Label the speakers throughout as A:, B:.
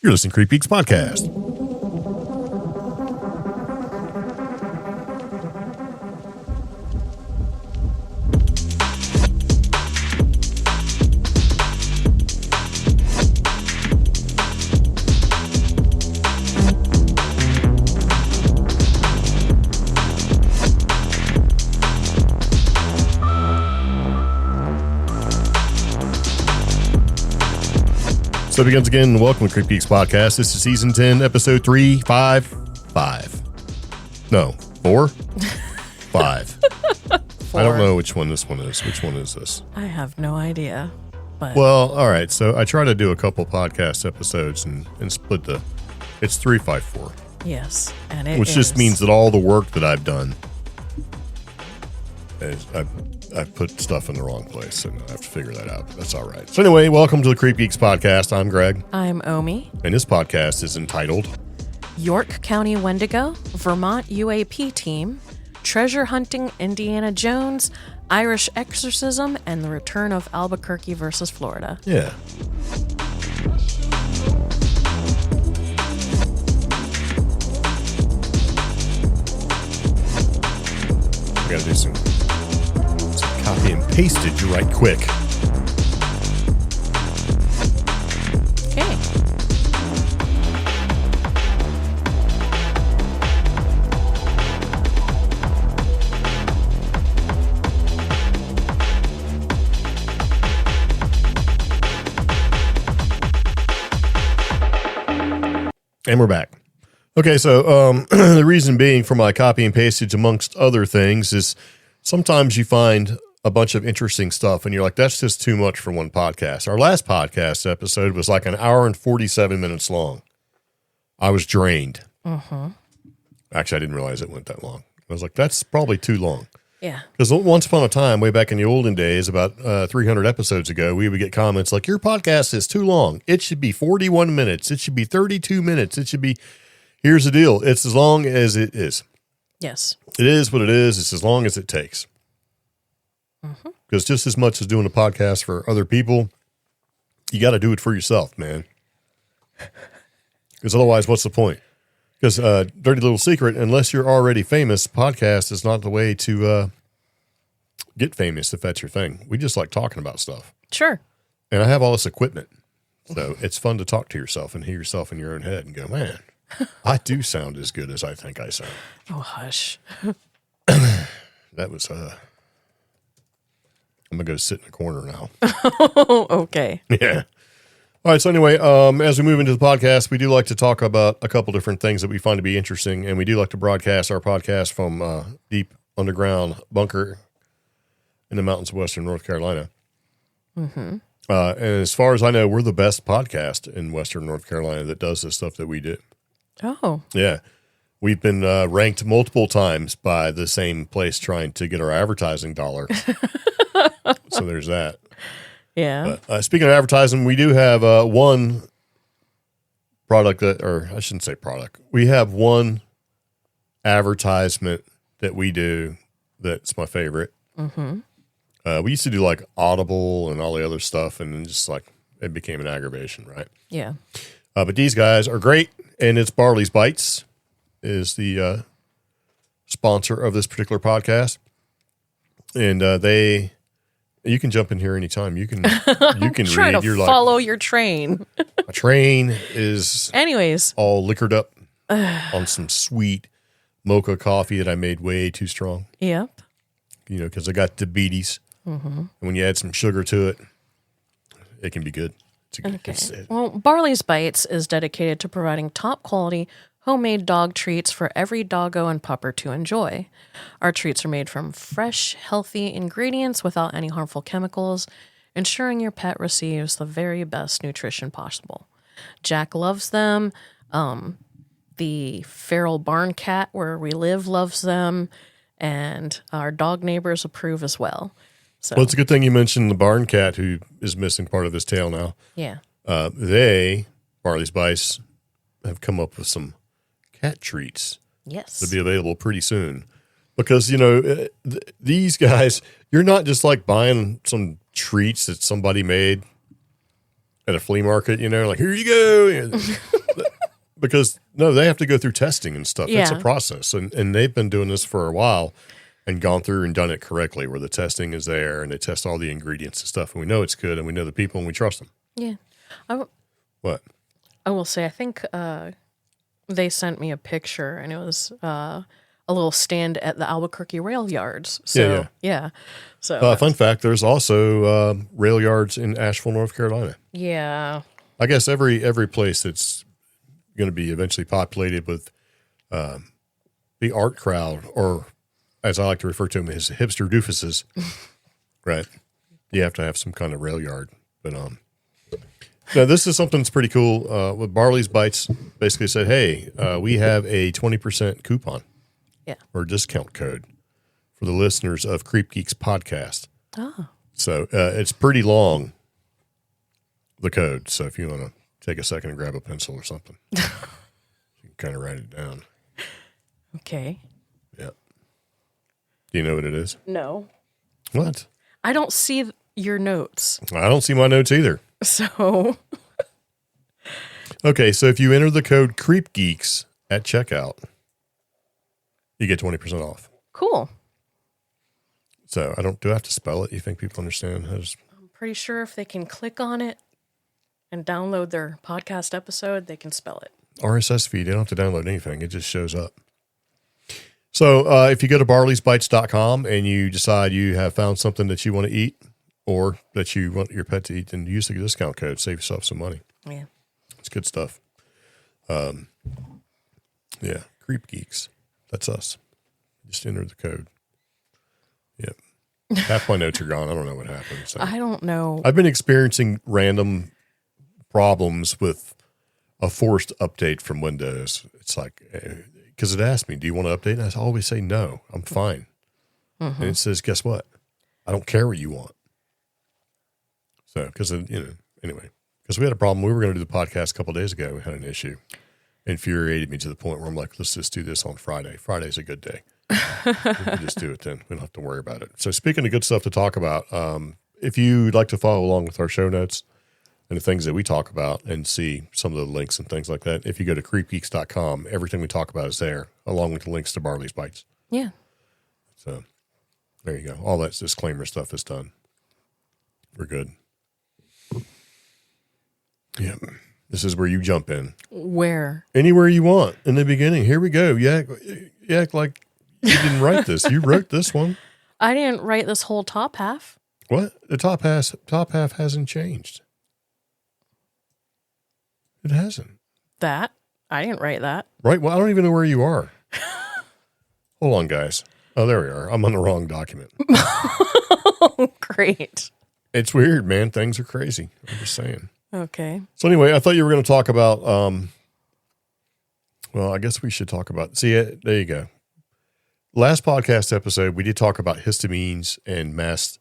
A: You're listening to CreepGeeks Podcast. So it begins again. Welcome to CreepGeeks Podcast. This is season 10, episode 355. No, 4? 5. I don't know which one this one is. Which one is this?
B: I have no idea. But
A: well, all right. So I try to do a couple podcast episodes and split it's 354.
B: Yes, and it
A: which
B: is.
A: just means that all the work that I've done is I've put stuff in the wrong place, and I have to figure that out. That's all right. So anyway, welcome to the CreepGeeks Podcast. I'm Greg.
B: I'm Omi.
A: And this podcast is entitled
B: York County Wendigo, Vermont UAP Team, Treasure Hunting Indiana Jones, Irish Exorcism, and the Return of Albuquerque versus Florida.
A: Yeah. I gotta do some copy and pastage right quick.
B: Okay.
A: And we're back. Okay, so the reason being for my copy and pastage, amongst other things, is sometimes you find a bunch of interesting stuff and you're like, that's just too much for one podcast. Our last podcast episode was like an hour and 47 minutes long. I was drained.
B: Mm-hmm.
A: Actually, I didn't realize it went that long. I was like, that's probably too long.
B: Yeah.
A: Because once upon a time, way back in the olden days, about 300 episodes ago, we would get comments like, your podcast is too long. It should be 41 minutes. It should be 32 minutes. It should be, here's the deal. It's as long as it is.
B: Yes.
A: It is what it is. It's as long as it takes.
B: Mm-hmm.
A: Because just as much as doing a podcast for other people, you got to do it for yourself, man. Because otherwise, what's the point? Because dirty little secret, unless you're already famous, podcast is not the way to get famous if that's your thing. We just like talking about stuff.
B: Sure.
A: And I have all this equipment. So it's fun to talk to yourself and hear yourself in your own head and go, man, I do sound as good as I think I sound.
B: Oh, hush.
A: That was, I'm going to go sit in a corner now.
B: Okay.
A: Yeah. All right. So anyway, as we move into the podcast, we do like to talk about a couple different things that we find to be interesting. And we do like to broadcast our podcast from deep underground bunker in the mountains of Western North Carolina.
B: Mm-hmm.
A: And as far as I know, we're the best podcast in Western North Carolina that does the stuff that we do.
B: Oh.
A: Yeah. We've been ranked multiple times by the same place trying to get our advertising dollar. So there's that.
B: Yeah.
A: Speaking of advertising, we do have one product or I shouldn't say product. We have one advertisement that we do that's my favorite.
B: Mm-hmm.
A: We used to do like Audible and all the other stuff, and then just like it became an aggravation, right?
B: Yeah.
A: But these guys are great, and it's Barley's Bites is the sponsor of this particular podcast, and you can jump in here anytime. You can
B: Try
A: read.
B: to follow your train.
A: A train is
B: Anyways,
A: all liquored up on some sweet mocha coffee that I made way too strong.
B: Yep.
A: You know, because I got diabetes. Mm-hmm. And when you add some sugar to it, it can be good.
B: Okay. Well, Barley's Bites is dedicated to providing top quality homemade dog treats for every doggo and pupper to enjoy. Our treats are made from fresh, healthy ingredients without any harmful chemicals, ensuring your pet receives the very best nutrition possible. Jack loves them. The feral barn cat where we live loves them, and our dog neighbors approve as well. So,
A: well, it's a good thing you mentioned the barn cat who is missing part of his tail now.
B: Yeah.
A: Barley's Bites, have come up with some cat treats.
B: Yes.
A: To be available pretty soon. Because, you know, these guys, you're not just like buying some treats that somebody made at a flea market, like, here you go. Because, no, they have to go through testing and stuff. It's a process. And they've been doing this for a while and gone through and done it correctly where the testing is there and they test all the ingredients and stuff. And we know it's good and we know the people and we trust them.
B: Yeah.
A: What?
B: I will say, I think they sent me a picture and it was a little stand at the Albuquerque rail yards. So, yeah. So,
A: fun fact, there's also rail yards in Asheville, North Carolina.
B: Yeah.
A: I guess every place that's going to be eventually populated with the art crowd, or as I like to refer to them as hipster doofuses, right? You have to have some kind of rail yard. But now this is something that's pretty cool. With Barley's Bites, basically said, hey, we have a 20% coupon, or discount code for the listeners of CreepGeeks Podcast.
B: Oh,
A: so it's pretty long, the code. So if you want to take a second and grab a pencil or something, you can kind of write it down.
B: Okay.
A: Yeah. Do you know what it is?
B: No.
A: What?
B: I don't see your notes.
A: I don't see my notes either.
B: So.
A: Okay, so if you enter the code CreepGeeks at checkout, you get 20% off.
B: Cool.
A: So do I have to spell it? You think people understand?
B: I'm pretty sure if they can click on it and download their podcast episode, they can spell it.
A: RSS feed. You don't have to download anything. It just shows up. So if you go to barleysbites.com and you decide you have found something that you want to eat or that you want your pet to eat, then use the discount code. Save yourself some money.
B: Yeah.
A: It's good stuff. Yeah. Creep Geeks. That's us. Just enter the code. Yep. Half my notes are gone. I don't know what happened. So.
B: I don't know.
A: I've been experiencing random problems with a forced update from Windows. It's like, because it asked me, do you want to update? And I always say no, I'm fine. Mm-hmm. And it says, guess what? I don't care what you want. So, because, anyway, because we had a problem. We were going to do the podcast a couple of days ago. We had an issue. Infuriated me to the point where I'm like, let's just do this on Friday. Friday's a good day. We can just do it then. We don't have to worry about it. So speaking of good stuff to talk about, if you'd like to follow along with our show notes and the things that we talk about and see some of the links and things like that, if you go to creepgeeks.com, everything we talk about is there, along with the links to Barley's Bites.
B: Yeah.
A: So there you go. All that disclaimer stuff is done. We're good. Yeah. This is where you jump in.
B: Where?
A: Anywhere you want in the beginning. Here we go. You act like you didn't write this. You wrote this one.
B: I didn't write this whole top half.
A: What? The top half hasn't changed. It hasn't.
B: That? I didn't write that.
A: Right? Well, I don't even know where you are. Hold on, guys. Oh, there we are. I'm on the wrong document.
B: Oh, great.
A: It's weird, man. Things are crazy. I'm just saying.
B: Okay.
A: So anyway, I thought you were going to talk about, well, I guess we should talk about, there you go. Last podcast episode, we did talk about histamines and mast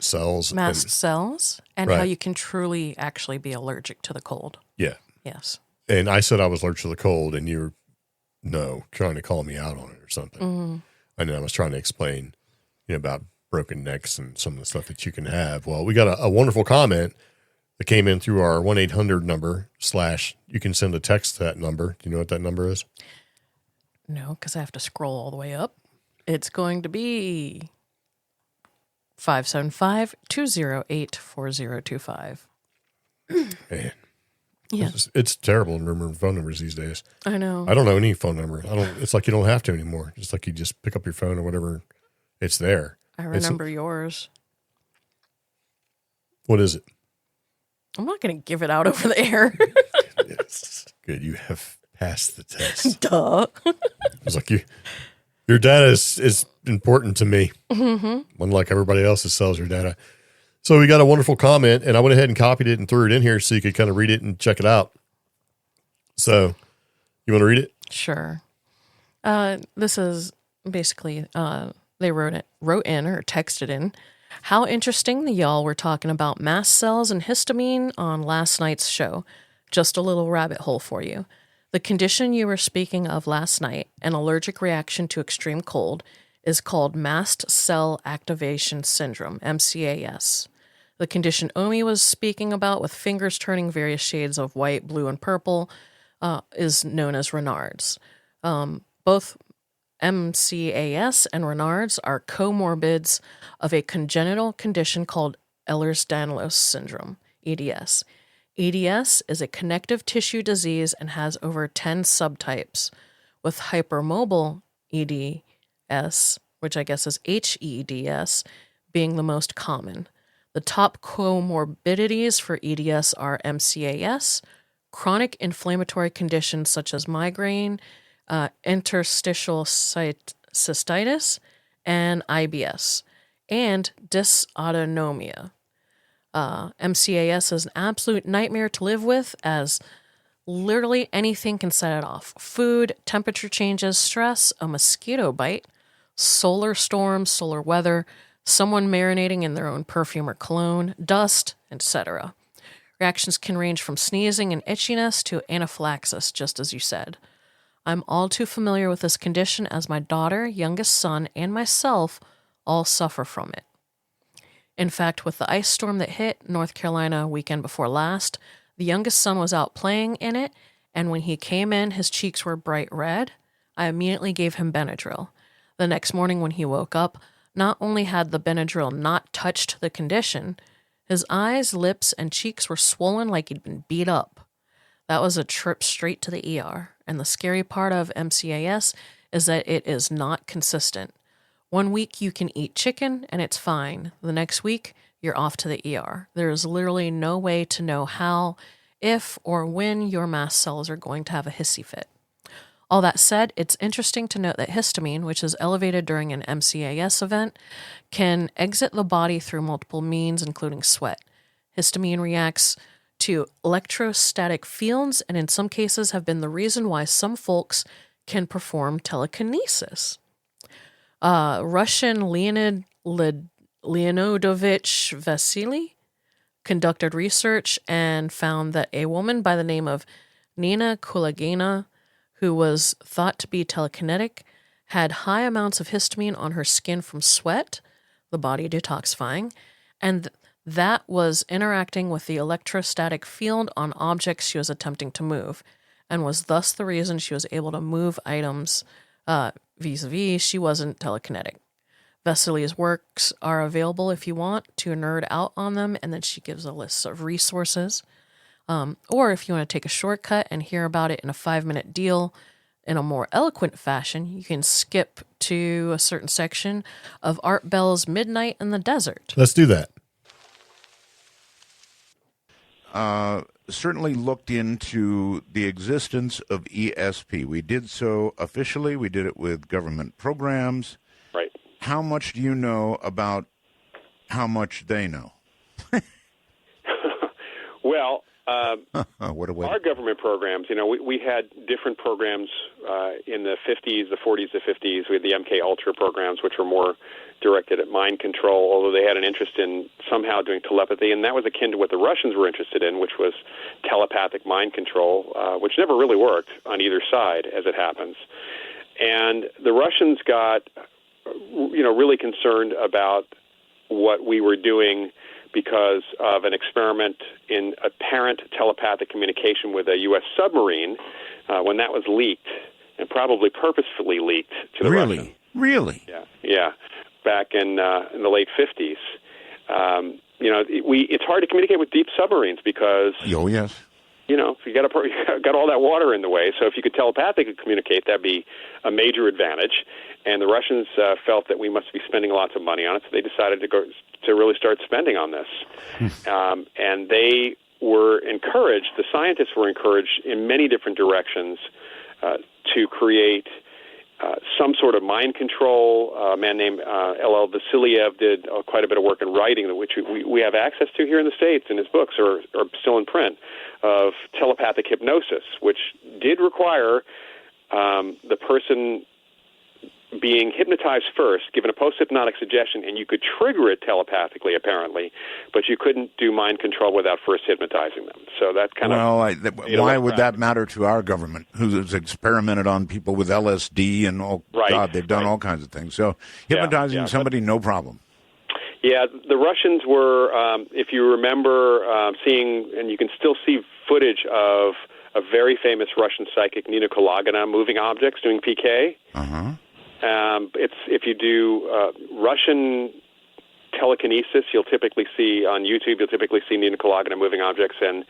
A: cells?
B: Mast cells and
A: right.
B: how you can truly actually be allergic to the cold.
A: Yeah.
B: Yes.
A: And I said I was allergic to the cold and you were, trying to call me out on it or something.
B: Mm-hmm.
A: And then I was trying to explain, about broken necks and some of the stuff that you can have. Well, we got a wonderful comment that came in through our 1-800 number / you can send a text to that number. Do you know what that number is?
B: No, because I have to scroll all the way up. It's going to be 575-208-4025.
A: Man.
B: Yeah.
A: It's terrible to remember phone numbers these days.
B: I know.
A: I don't know any phone number. It's like you don't have to anymore. It's like you just pick up your phone or whatever. It's there.
B: I remember yours.
A: What is it?
B: I'm not going to give it out over the air.
A: Yes. Good. You have passed the test.
B: Duh.
A: It's like your data is important to me. Mm-hmm. Unlike everybody else's sells your data. So we got a wonderful comment, and I went ahead and copied it and threw it in here so you could kind of read it and check it out. So you want to read it?
B: Sure. This is basically... they wrote in or texted in, how interesting that y'all were talking about mast cells and histamine on last night's show. Just a little rabbit hole for you. The condition you were speaking of last night, an allergic reaction to extreme cold, is called mast cell activation syndrome, MCAS. The condition Omi was speaking about, with fingers turning various shades of white, blue, and purple, is known as Raynaud's. Both MCAS and Raynaud's are comorbids of a congenital condition called Ehlers-Danlos syndrome, EDS. EDS is a connective tissue disease and has over 10 subtypes, with hypermobile EDS, which I guess is HEDS, being the most common. The top comorbidities for EDS are MCAS, chronic inflammatory conditions such as migraine, interstitial cystitis, and IBS, and dysautonomia. MCAS is an absolute nightmare to live with, as literally anything can set it off. Food, temperature changes, stress, a mosquito bite, solar storms, solar weather, someone marinating in their own perfume or cologne, dust, etc. Reactions can range from sneezing and itchiness to anaphylaxis, just as you said. I'm all too familiar with this condition, as my daughter, youngest son, and myself all suffer from it. In fact, with the ice storm that hit North Carolina weekend before last, the youngest son was out playing in it, and when he came in, his cheeks were bright red. I immediately gave him Benadryl. The next morning when he woke up, not only had the Benadryl not touched the condition, his eyes, lips, and cheeks were swollen like he'd been beat up. That was a trip straight to the ER, and the scary part of MCAS is that it is not consistent. 1 week you can eat chicken and it's fine. The next week, you're off to the ER. There is literally no way to know how, if, or when your mast cells are going to have a hissy fit. All that said, it's interesting to note that histamine, which is elevated during an MCAS event, can exit the body through multiple means, including sweat. Histamine reacts to electrostatic fields, and in some cases have been the reason why some folks can perform telekinesis. Russian Leonid Leonidovich Vasily conducted research and found that a woman by the name of Nina Kulagina, who was thought to be telekinetic, had high amounts of histamine on her skin from sweat, the body detoxifying, and that was interacting with the electrostatic field on objects she was attempting to move, and was thus the reason she was able to move items vis-a-vis she wasn't telekinetic. Vasily's works are available if you want to nerd out on them, and then she gives a list of resources. Or if you want to take a shortcut and hear about it in a 5-minute deal in a more eloquent fashion, you can skip to a certain section of Art Bell's Midnight in the Desert.
A: Let's do that.
C: Certainly looked into the existence of ESP. We did so officially. We did it with government programs.
D: Right.
C: How much do you know about how much they know?
D: Well,
C: what a way.
D: Our government programs, we had different programs in the 50s, the 40s, the 50s. We had the MK Ultra programs, which were more directed at mind control, although they had an interest in somehow doing telepathy, and that was akin to what the Russians were interested in, which was telepathic mind control, which never really worked on either side, as it happens. And the Russians got, really concerned about what we were doing because of an experiment in apparent telepathic communication with a U.S. submarine when that was leaked, and probably purposefully leaked to the Russians.
C: Really?
D: Yeah. Back in the late 50s. It's hard to communicate with deep submarines because...
C: Oh, yes.
D: You got all that water in the way, so if you could telepathically communicate, that'd be a major advantage. And the Russians felt that we must be spending lots of money on it, so they decided to really start spending on this. And they were encouraged, the scientists were encouraged in many different directions to create some sort of mind control. A man named L.L. Vasiliev did quite a bit of work in writing, which we have access to here in the States in his books, or still in print, of telepathic hypnosis, which did require the person being hypnotized first, given a post-hypnotic suggestion, and you could trigger it telepathically, apparently, but you couldn't do mind control without first hypnotizing them. So that kind of...
C: why would that matter to our government, who's experimented on people with LSD and, they've done all kinds of things. So hypnotizing somebody, no problem.
D: Yeah, the Russians were, if you remember, seeing, and you can still see footage of a very famous Russian psychic, Nina Kolagina, moving objects, doing PK.
C: Uh-huh.
D: If you do Russian telekinesis, you'll typically see on YouTube, Nina Kolagina moving objects, and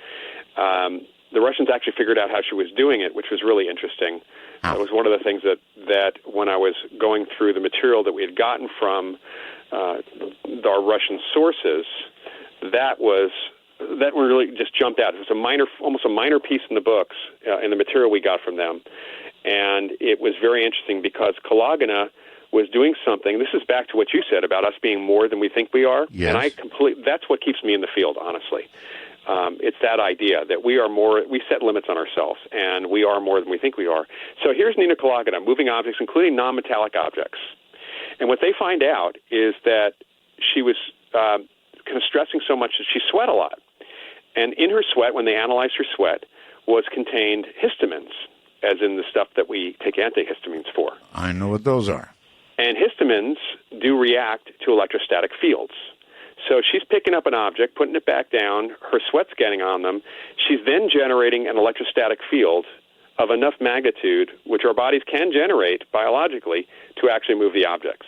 D: the Russians actually figured out how she was doing it, which was really interesting. That was one of the things that when I was going through the material that we had gotten from our Russian sources, that one really just jumped out. It was almost a minor piece in the books, in the material we got from them. And it was very interesting because Kolagina was doing something. This is back to what you said about us being more than we think we are.
C: Yes.
D: And that's what keeps me in the field, honestly. It's that idea that we are more, we set limits on ourselves, and we are more than we think we are. So here's Nina Kolagina, moving objects, including non-metallic objects. And what they find out is that she was kind of stressing so much that she sweat a lot. And in her sweat, when they analyzed her sweat, was contained histamines, as in the stuff that we take antihistamines for.
C: I know what those are.
D: And histamines do react to electrostatic fields. So she's picking up an object, putting it back down, her sweat's getting on them. She's then generating an electrostatic field of enough magnitude, which our bodies can generate biologically, to actually move the objects.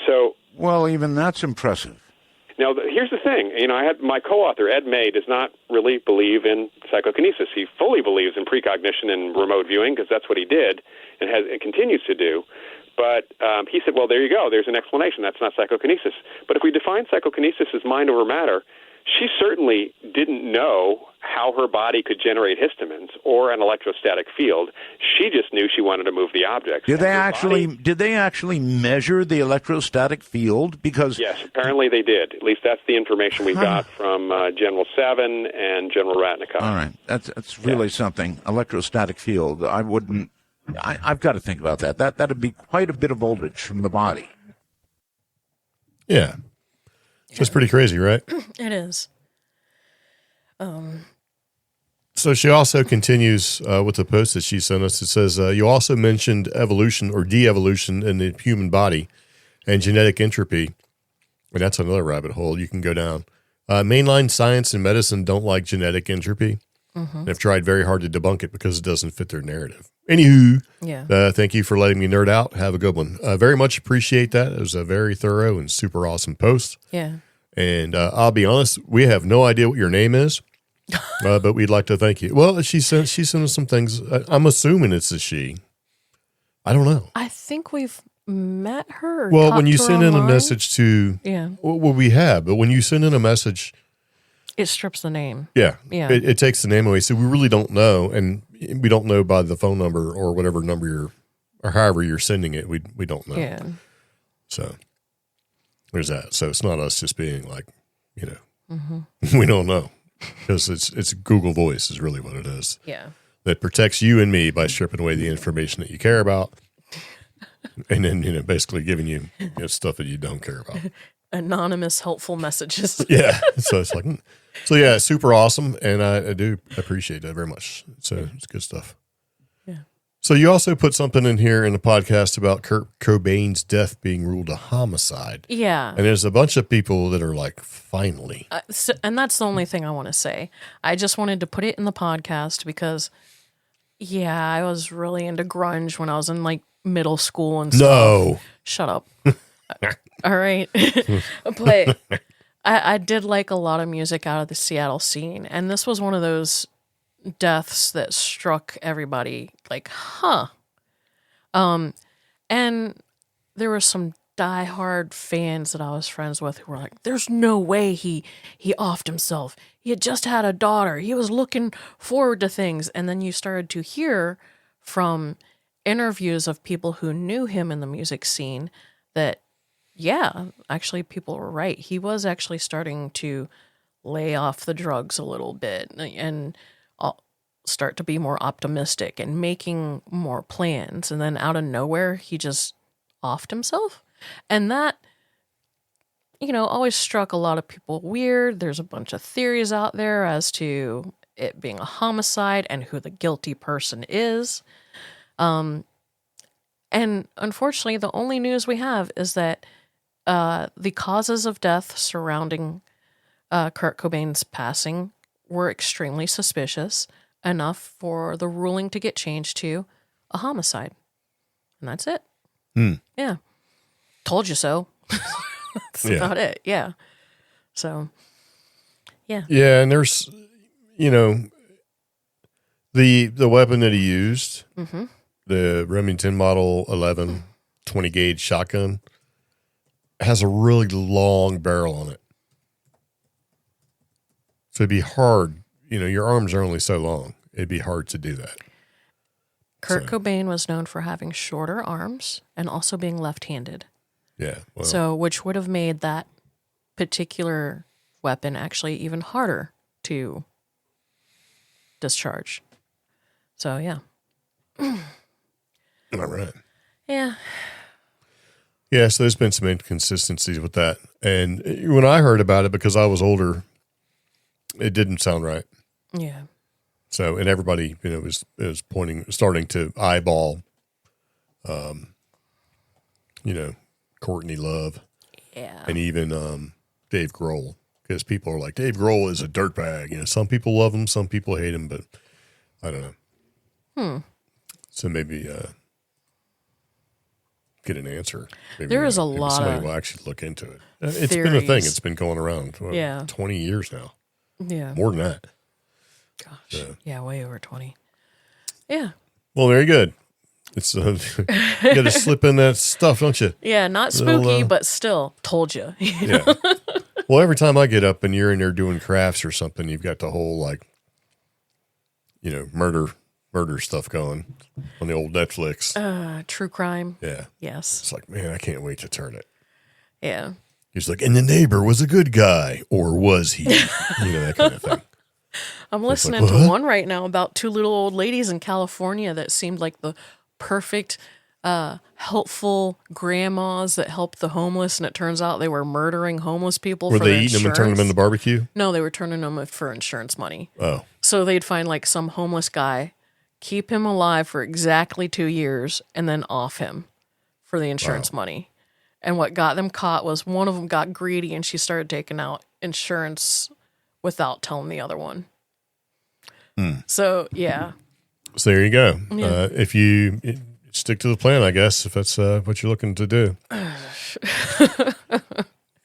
D: So,
C: well, even that's impressive.
D: Now, here's the thing. I had my co-author, Ed May, does not really believe in psychokinesis. He fully believes in precognition and remote viewing because that's what he did and continues to do. But he said, well, there you go. There's an explanation. That's not psychokinesis. But if we define psychokinesis as mind over matter, she certainly didn't know how her body could generate histamines or an electrostatic field. She just knew she wanted to move the objects.
C: Did they actually measure the electrostatic field? Because
D: yes, apparently they did. At least that's the information we got from General Savin and General Ratnikov.
C: All right, that's really something. Electrostatic field. I've got to think about that. That'd be quite a bit of voltage from the body.
A: Yeah. That's pretty crazy, right?
B: It is.
A: So she also continues with the post that she sent us. It says, you also mentioned evolution or de-evolution in the human body and genetic entropy. And that's another rabbit hole you can go down. Mainline science and medicine don't like genetic entropy. Mm-hmm. They've tried very hard to debunk it because it doesn't fit their narrative. Anywho, thank you for letting me nerd out. Have a good one. Very much appreciate that. It was a very thorough and super awesome post.
B: Yeah.
A: And I'll be honest, we have no idea what your name is, but we'd like to thank you. Well, she sent us some things. I'm assuming it's a she. I don't know.
B: I think we've met her. Or
A: well, when you send in
B: online.
A: a message to, well, we have, but when you send in a message,
B: it strips the name.
A: Yeah. It takes the name away. So we really don't know. And we don't know by the phone number or whatever number or however you're sending it. We don't know.
B: Yeah.
A: So there's that. So it's not us just being like, we don't know because it's Google Voice is really what it is.
B: Yeah.
A: That protects you and me by stripping away the information that you care about. And then, basically giving you stuff that you don't care about.
B: Anonymous helpful messages.
A: Yeah. So it's like, so super awesome. And I do appreciate that very much. So it's good stuff.
B: Yeah.
A: So you also put something in here in the podcast about Kurt Cobain's death being ruled a homicide.
B: Yeah.
A: And there's a bunch of people that are like, finally.
B: And that's the only thing I want to say. I just wanted to put it in the podcast because, I was really into grunge when I was in like middle school and stuff.
A: No.
B: Shut up. All right. But I did like a lot of music out of the Seattle scene. And this was one of those deaths that struck everybody like, huh. And there were some diehard fans that I was friends with who were like, there's no way he offed himself. He had just had a daughter. He was looking forward to things. And then you started to hear from interviews of people who knew him in the music scene that, actually people were right. He was actually starting to lay off the drugs a little bit and start to be more optimistic and making more plans. And then out of nowhere, he just offed himself. And that, always struck a lot of people weird. There's a bunch of theories out there as to it being a homicide and who the guilty person is. And unfortunately, the only news we have is that The causes of death surrounding Kurt Cobain's passing were extremely suspicious, enough for the ruling to get changed to a homicide. And that's it. Yeah. Told you so. That's about it. Yeah. So, yeah.
A: Yeah, and there's, the weapon that he used, the Remington Model 11 20 gauge shotgun, has a really long barrel on it. So it'd be hard. Your arms are only so long. It'd be hard to do that.
B: Kurt Cobain was known for having shorter arms and also being left-handed.
A: Yeah. Well,
B: So, which would have made that particular weapon actually even harder to discharge. So, yeah.
A: all right.
B: Yeah.
A: Yeah, so there's been some inconsistencies with that. And when I heard about it, because I was older, it didn't sound right.
B: Yeah.
A: So, and everybody, was starting to eyeball, Courtney Love.
B: Yeah.
A: And even Dave Grohl, because people are like, Dave Grohl is a dirtbag. Some people love him, some people hate him, but I don't know. So maybe get an answer. Maybe,
B: There is a lot
A: somebody
B: of
A: will actually look into it. It's been a thing.
B: theories.
A: It's been going around 20 years now.
B: Yeah.
A: More than that.
B: Gosh. Yeah, way over 20. Yeah.
A: Well, very good. It's you got to slip in that stuff, don't you?
B: Yeah, not spooky, but still, told you.
A: Yeah. Well, every time I get up and you're in there doing crafts or something, you've got the whole murder stuff going on the old Netflix.
B: True crime.
A: Yeah.
B: Yes.
A: It's like, man, I can't wait to turn it.
B: Yeah.
A: He's like, and the neighbor was a good guy, or was he? That kind of thing.
B: I'm listening to one right now about two little old ladies in California that seemed like the perfect, helpful grandmas that helped the homeless, and it turns out they were murdering homeless people.
A: Were
B: for
A: they
B: their
A: eating them and turning them into barbecue?
B: No, they were turning them for insurance money.
A: Oh.
B: So they'd find some homeless guy, keep him alive for exactly 2 years, and then off him for the insurance money. And what got them caught was one of them got greedy and she started taking out insurance without telling the other one. So, yeah.
A: So there you go.
B: Yeah.
A: If you stick to the plan, I guess, if that's what you're looking to do.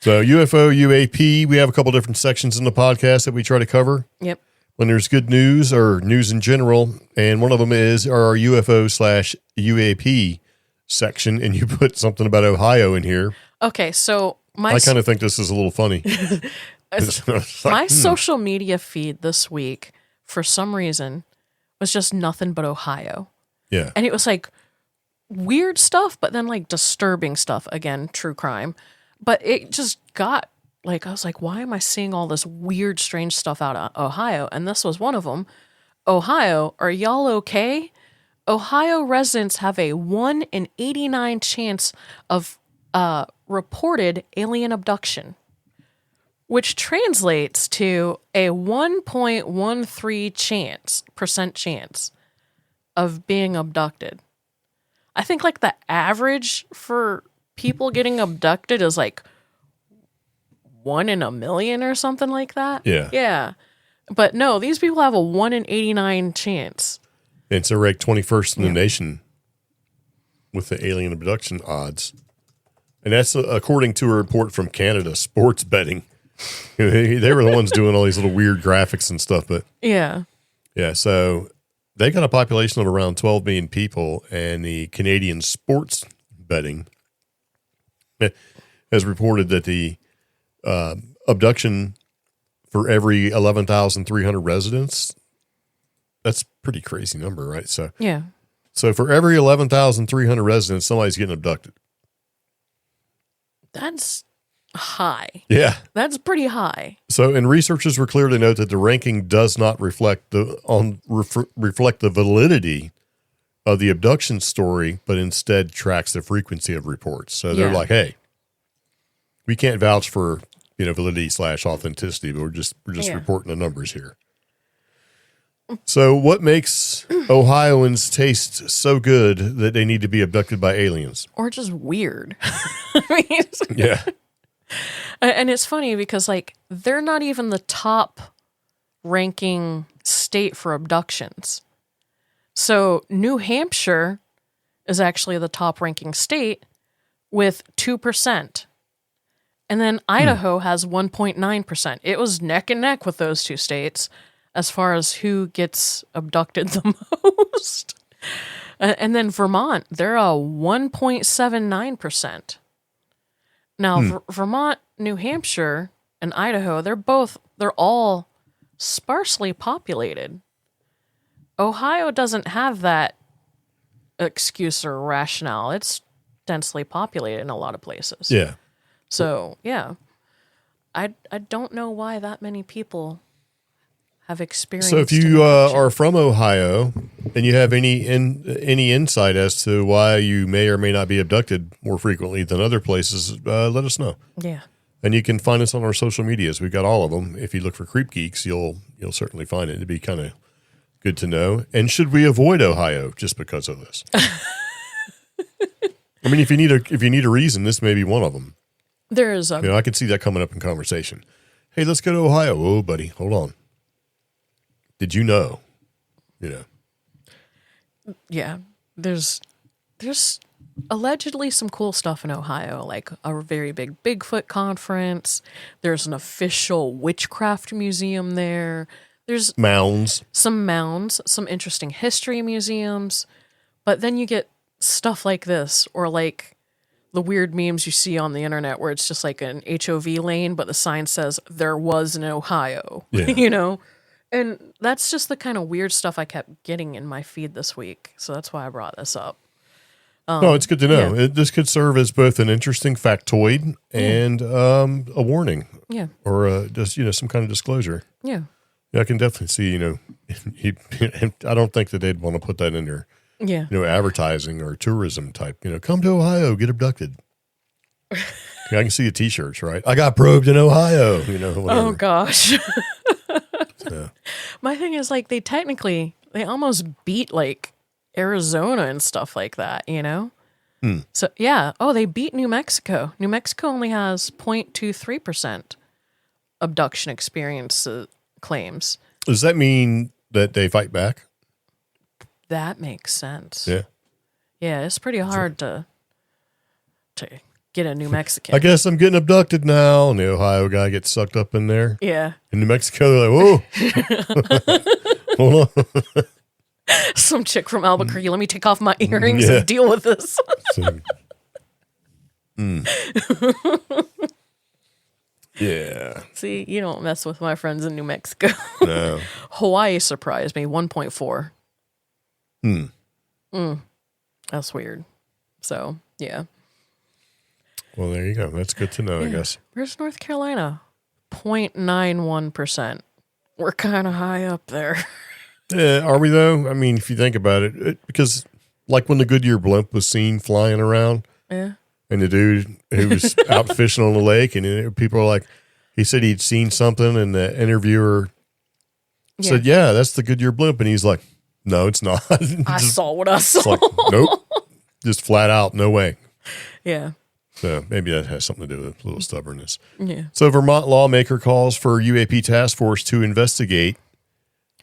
A: So UFO, UAP, we have a couple different sections in the podcast that we try to cover.
B: Yep.
A: When there's good news or news in general, and one of them is our UFO/UAP section, and you put something about Ohio in here.
B: Okay, so
A: I kind of think this is a little funny.
B: My social media feed this week, for some reason, was just nothing but Ohio.
A: Yeah.
B: And it was weird stuff, but then disturbing stuff. Again, true crime. But it just got I was like, why am I seeing all this weird, strange stuff out of Ohio? And this was one of them. Ohio, are y'all okay? Ohio residents have a 1 in 89 chance of reported alien abduction, which translates to a 1.13% chance of being abducted. I think the average for people getting abducted is 1 in a million or something like that.
A: Yeah.
B: Yeah. But no, these people have a 1 in 89 chance.
A: It's a ranked 21st in the nation with the alien abduction odds. And that's according to a report from Canada Sports Betting. They were the ones doing all these little weird graphics and stuff. But
B: yeah.
A: Yeah, so they got a population of around 12 million people, and the Canadian Sports Betting has reported that the abduction for every 11,300 residents, that's a pretty crazy number, right? So
B: Yeah.
A: So for every 11,300 residents, somebody's getting abducted.
B: That's high.
A: Yeah.
B: That's pretty high.
A: So, and researchers were clear to note that the ranking does not reflect the validity of the abduction story, but instead tracks the frequency of reports. So they're like, hey, we can't vouch for validity / authenticity, but we're just reporting the numbers here. So what makes Ohioans taste so good that they need to be abducted by aliens?
B: Or just weird. I mean,
A: Yeah.
B: and it's funny because, like, they're not even the top ranking state for abductions. So New Hampshire is actually the top ranking state with 2%. And then Idaho has 1.9%. It was neck and neck with those two states as far as who gets abducted the most. And then Vermont, they're a 1.79%. Now, Vermont, New Hampshire, and Idaho, they're all sparsely populated. Ohio doesn't have that excuse or rationale. It's densely populated in a lot of places.
A: Yeah.
B: So, yeah. I don't know why that many people have experienced.
A: So if you are from Ohio and you have any insight as to why you may or may not be abducted more frequently than other places, let us know.
B: Yeah.
A: And you can find us on our social medias. We've got all of them. If you look for CreepGeeks, you'll certainly find it. It'd be kind of good to know. And should we avoid Ohio just because of this? I mean, if you need a reason, this may be one of them.
B: There is a...
A: I could see that coming up in conversation. Hey, let's go to Ohio. Oh, buddy, hold on. Did you know?
B: Yeah. There's allegedly some cool stuff in Ohio, like a very big Bigfoot conference. There's an official witchcraft museum there. There's some mounds, some interesting history museums. But then you get stuff like this, or like the weird memes you see on the internet where it's just like an HOV lane, but the sign says there was in Ohio,
A: Yeah.
B: And that's just the kind of weird stuff I kept getting in my feed this week. So that's why I brought this up.
A: No, it's good to know.
B: Yeah.
A: This could serve as both an interesting factoid and a warning.
B: Yeah.
A: Or just, some kind of disclosure.
B: Yeah.
A: Yeah, I can definitely see, I don't think that they'd want to put that in their,
B: Yeah.
A: Advertising or tourism type, come to Ohio, get abducted. I can see the t-shirts, right? I got probed in Ohio, whatever.
B: Oh, gosh.
A: Yeah.
B: My thing is, like, they almost beat, like, Arizona and stuff like that, So, yeah. Oh, they beat New Mexico. New Mexico only has 0.23% abduction experience claims.
A: Does that mean that they fight back?
B: That makes sense.
A: Yeah.
B: Yeah, it's pretty hard to get a New Mexican.
A: I guess I'm getting abducted now. And the Ohio guy gets sucked up in there.
B: Yeah.
A: In New Mexico, they're like, whoa. Hold on.
B: Some chick from Albuquerque, let me take off my earrings and deal with this.
A: Yeah.
B: See, you don't mess with my friends in New Mexico.
A: No.
B: Hawaii surprised me, 1.4. That's weird. So, yeah.
A: Well, there you go. That's good to know, I guess.
B: Where's North Carolina? 0.91%. We're kind of high up there.
A: Yeah, are we though? I mean, if you think about it, because like when the Goodyear blimp was seen flying around,
B: Yeah.
A: and the dude who was out fishing on the lake, and people are like, he said he'd seen something, and the interviewer said, "Yeah, that's the Goodyear blimp," and he's like, "No, it's not."
B: I saw what I saw.
A: It's like, nope, just flat out, no way.
B: Yeah.
A: So maybe that has something to do with a little stubbornness.
B: Yeah.
A: So Vermont lawmaker calls for UAP task force to investigate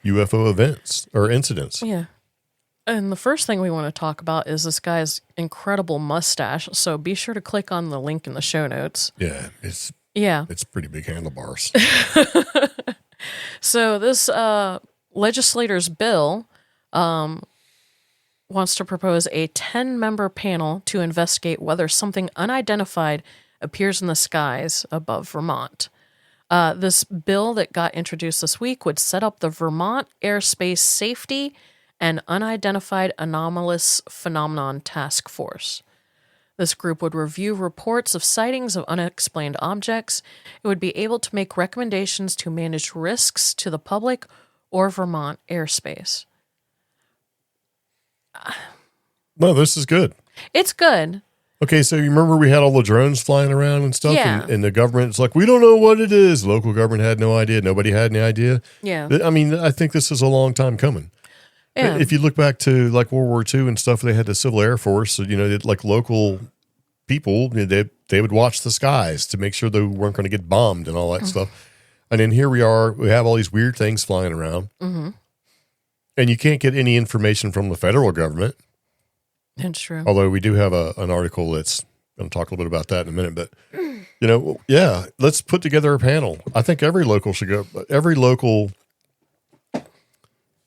A: UFO events or incidents.
B: Yeah. And the first thing we want to talk about is this guy's incredible mustache. So be sure to click on the link in the show notes.
A: Yeah, it's pretty big handlebars.
B: So this legislator's bill wants to propose a 10-member panel to investigate whether something unidentified appears in the skies above Vermont. This bill that got introduced this week would set up the Vermont Airspace Safety and Unidentified Anomalous Phenomenon Task Force. This group would review reports of sightings of unexplained objects. It would be able to make recommendations to manage risks to the public or Vermont airspace.
A: No, this is good.
B: It's good.
A: Okay, so you remember we had all the drones flying around and stuff,
B: Yeah.
A: and the government's like, we don't know what it is. Local government had no idea. Nobody had any idea.
B: Yeah.
A: I mean, I think this is a long time coming.
B: Yeah.
A: If you look back to like World War II and stuff, they had the Civil Air Force. So, like local people, they would watch the skies to make sure they weren't going to get bombed and all that stuff. And then here we have all these weird things flying around. Mm-hmm. And you can't get any information from the federal government.
B: That's true.
A: Although we do have an article that's going to talk a little bit about that in a minute. But, let's put together a panel. I think every local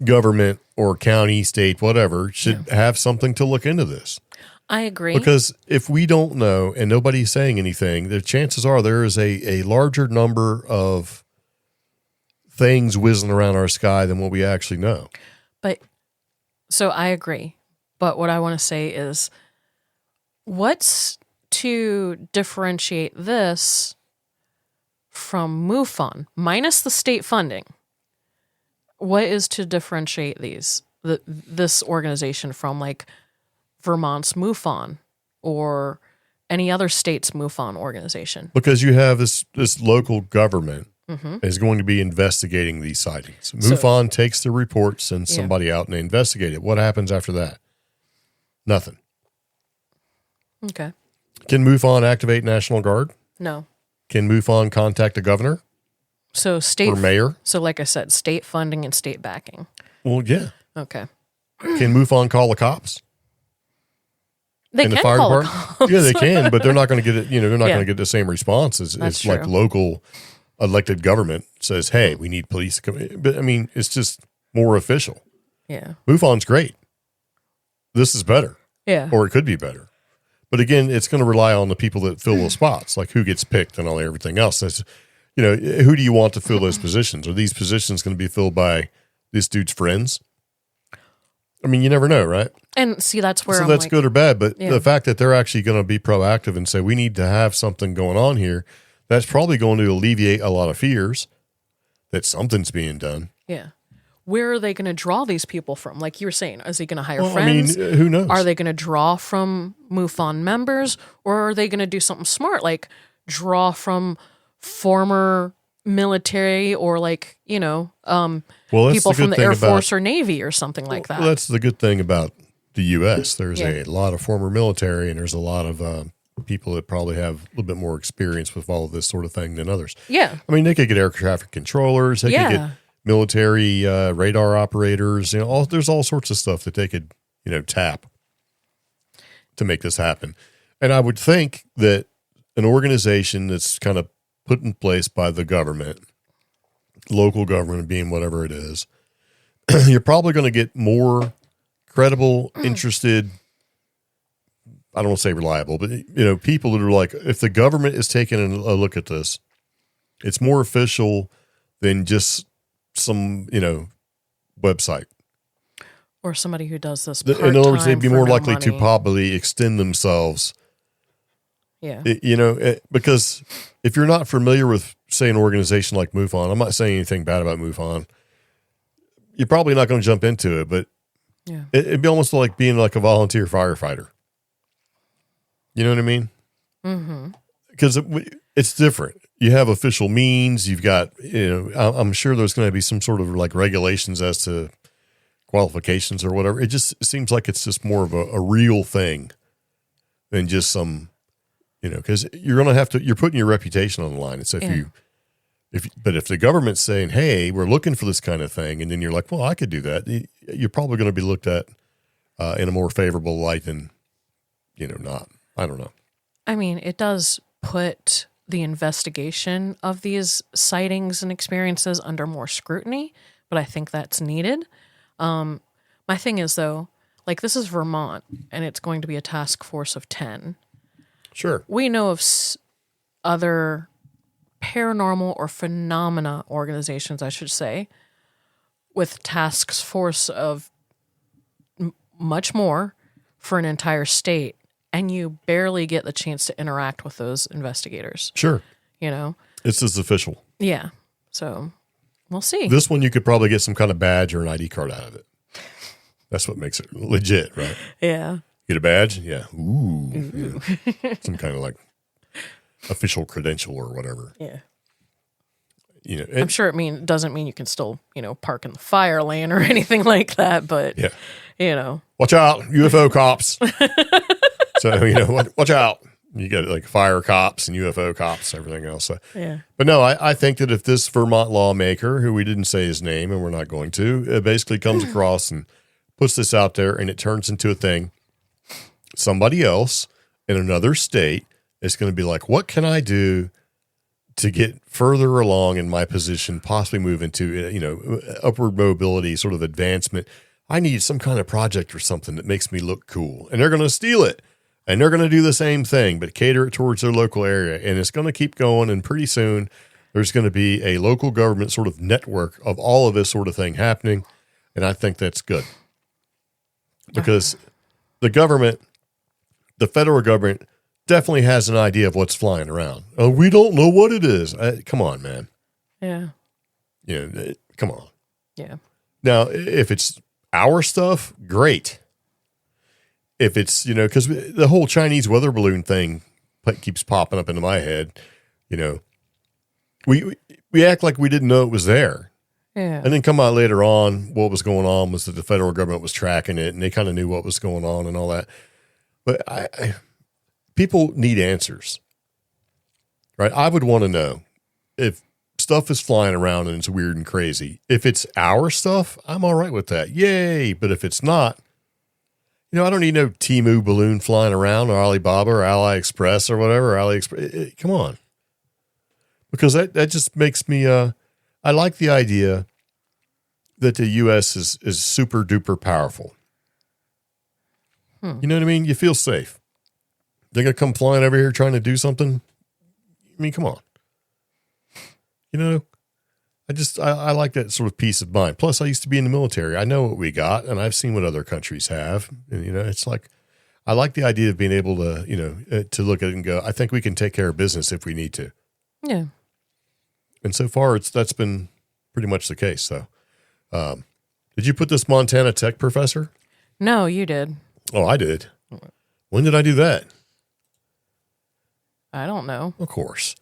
A: government or county, state, whatever, should have something to look into this.
B: I agree.
A: Because if we don't know and nobody's saying anything, the chances are there is a larger number of things whizzing around our sky than what we actually know.
B: So I agree. But what I want to say is, what's to differentiate this from MUFON, minus the state funding? What is to differentiate this organization from like Vermont's MUFON or any other state's MUFON organization?
A: Because you have this local government is going to be investigating these sightings. MUFON takes the report, sends somebody out, and they investigate it. What happens after that? Nothing.
B: Okay.
A: Can MUFON activate National Guard?
B: No.
A: Can MUFON contact the governor
B: So state
A: or mayor?
B: So like I said, state funding and state backing.
A: Well, yeah.
B: Okay.
A: Can MUFON call the cops?
B: They
A: And
B: can
A: the fire
B: call
A: department? Yeah, they can, but they're not going to get it. They're not going to get the same response as like
B: true.
A: local elected government says, "Hey, we need police to come in." But I mean, it's just more official.
B: Yeah.
A: MUFON's great. This is better,
B: Yeah.
A: or it could be better. But again, it's going to rely on the people that fill those spots, like who gets picked and all everything else. That's, who do you want to fill those positions? Are these positions going to be filled by this dude's friends? I mean, you never know, right?
B: And see, that's where
A: So
B: I'm
A: that's
B: like,
A: good or bad, but
B: Yeah.
A: the fact that they're actually going to be proactive and say, we need to have something going on here, that's probably going to alleviate a lot of fears that something's being done.
B: yeah. Where are they going to draw these people from? Like you were saying, is he going to hire
A: Well,
B: friends?
A: I mean, who knows?
B: Are they going to draw from MUFON members, or are they going to do something smart, like draw from former military or like,
A: Well, that's
B: people
A: the
B: from
A: good
B: the
A: thing
B: Air
A: about-
B: Force or Navy or something like that?
A: Well, that's the good thing about the U.S. There's
B: Yeah.
A: a lot of former military, and there's a lot of people that probably have a little bit more experience with all of this sort of thing than others.
B: Yeah.
A: I mean, they could get air traffic controllers. They could get military radar operators. There's all sorts of stuff that they could, tap to make this happen. And I would think that an organization that's kind of put in place by the government, local government being whatever it is, you're probably going to get more credible, interested, I don't want to say reliable, but people that are like, if the government is taking a look at this, it's more official than just some, website.
B: Or somebody who does this
A: In other words, they'd be
B: for
A: more
B: no
A: likely to
B: money.
A: probably extend themselves.
B: Yeah.
A: Because if you're not familiar with, say, an organization like MUFON, I'm not saying anything bad about MUFON. You're probably not going to jump into it, but
B: Yeah.
A: it'd be almost like being like a volunteer firefighter. You know what I mean? Mm-hmm. Because it's different. You have official means. You've got, I'm sure there's going to be some sort of like regulations as to qualifications or whatever. It just seems like it's just more of a real thing than just some, because you're going to have to, you're putting your reputation on the line. And so if the government's saying, hey, we're looking for this kind of thing, and then you're like, well, I could do that, you're probably going to be looked at in a more favorable light than, not. I don't know. I
B: mean, it does put the investigation of these sightings and experiences under more scrutiny, but I think that's needed. My thing is, though, like this is Vermont, and it's going to be a task force of 10.
A: Sure.
B: We know of other paranormal or phenomena organizations, I should say, with task force of much more for an entire state. And you barely get the chance to interact with those investigators.
A: Sure.
B: It's
A: just official.
B: Yeah. So we'll see.
A: This one, you could probably get some kind of badge or an ID card out of it. That's what makes it legit, right?
B: Yeah.
A: Get a badge? Yeah. Ooh. Yeah. Some kind of like official credential or whatever.
B: Yeah.
A: You know,
B: I'm sure doesn't mean you can still, park in the fire lane or anything like that, but,
A: watch out, UFO cops. So, watch out. You got like fire cops and UFO cops, everything else. So,
B: yeah.
A: But no, I think that if this Vermont lawmaker, who we didn't say his name and we're not going to, basically comes across and puts this out there and it turns into a thing, somebody else in another state is going to be like, what can I do to get further along in my position, possibly move into, upward mobility, sort of advancement? I need some kind of project or something that makes me look cool. And they're going to steal it. And they're going to do the same thing, but cater it towards their local area. And it's going to keep going. And pretty soon there's going to be a local government sort of network of all of this sort of thing happening. And I think that's good. Because the government, the federal government, definitely has an idea of what's flying around. Oh, we don't know what it is. Come on, man.
B: Yeah.
A: Come on.
B: Yeah.
A: Now, if it's our stuff, great. If it's, because the whole Chinese weather balloon thing keeps popping up into my head, we act like we didn't know it was there.
B: Yeah.
A: And then come out later on, what was going on was that the federal government was tracking it and they kind of knew what was going on and all that. But people need answers, right? I would want to know if stuff is flying around and it's weird and crazy. If it's our stuff, I'm all right with that. Yay. But if it's not, I don't need no Temu balloon flying around or Alibaba or AliExpress or whatever. AliExpress, come on. Because that just makes me, I like the idea that the U.S. is super duper powerful. You know what I mean? You feel safe. They're going to come flying over here trying to do something. I mean, come on. I like that sort of peace of mind. Plus, I used to be in the military. I know what we got, and I've seen what other countries have. And, it's like, I like the idea of being able to, to look at it and go, I think we can take care of business if we need to.
B: Yeah. And
A: so far, that's been pretty much the case. So, did you put this Montana Tech professor?
B: No, you did.
A: Oh, I did. When did I do that?
B: I don't know.
A: Of course.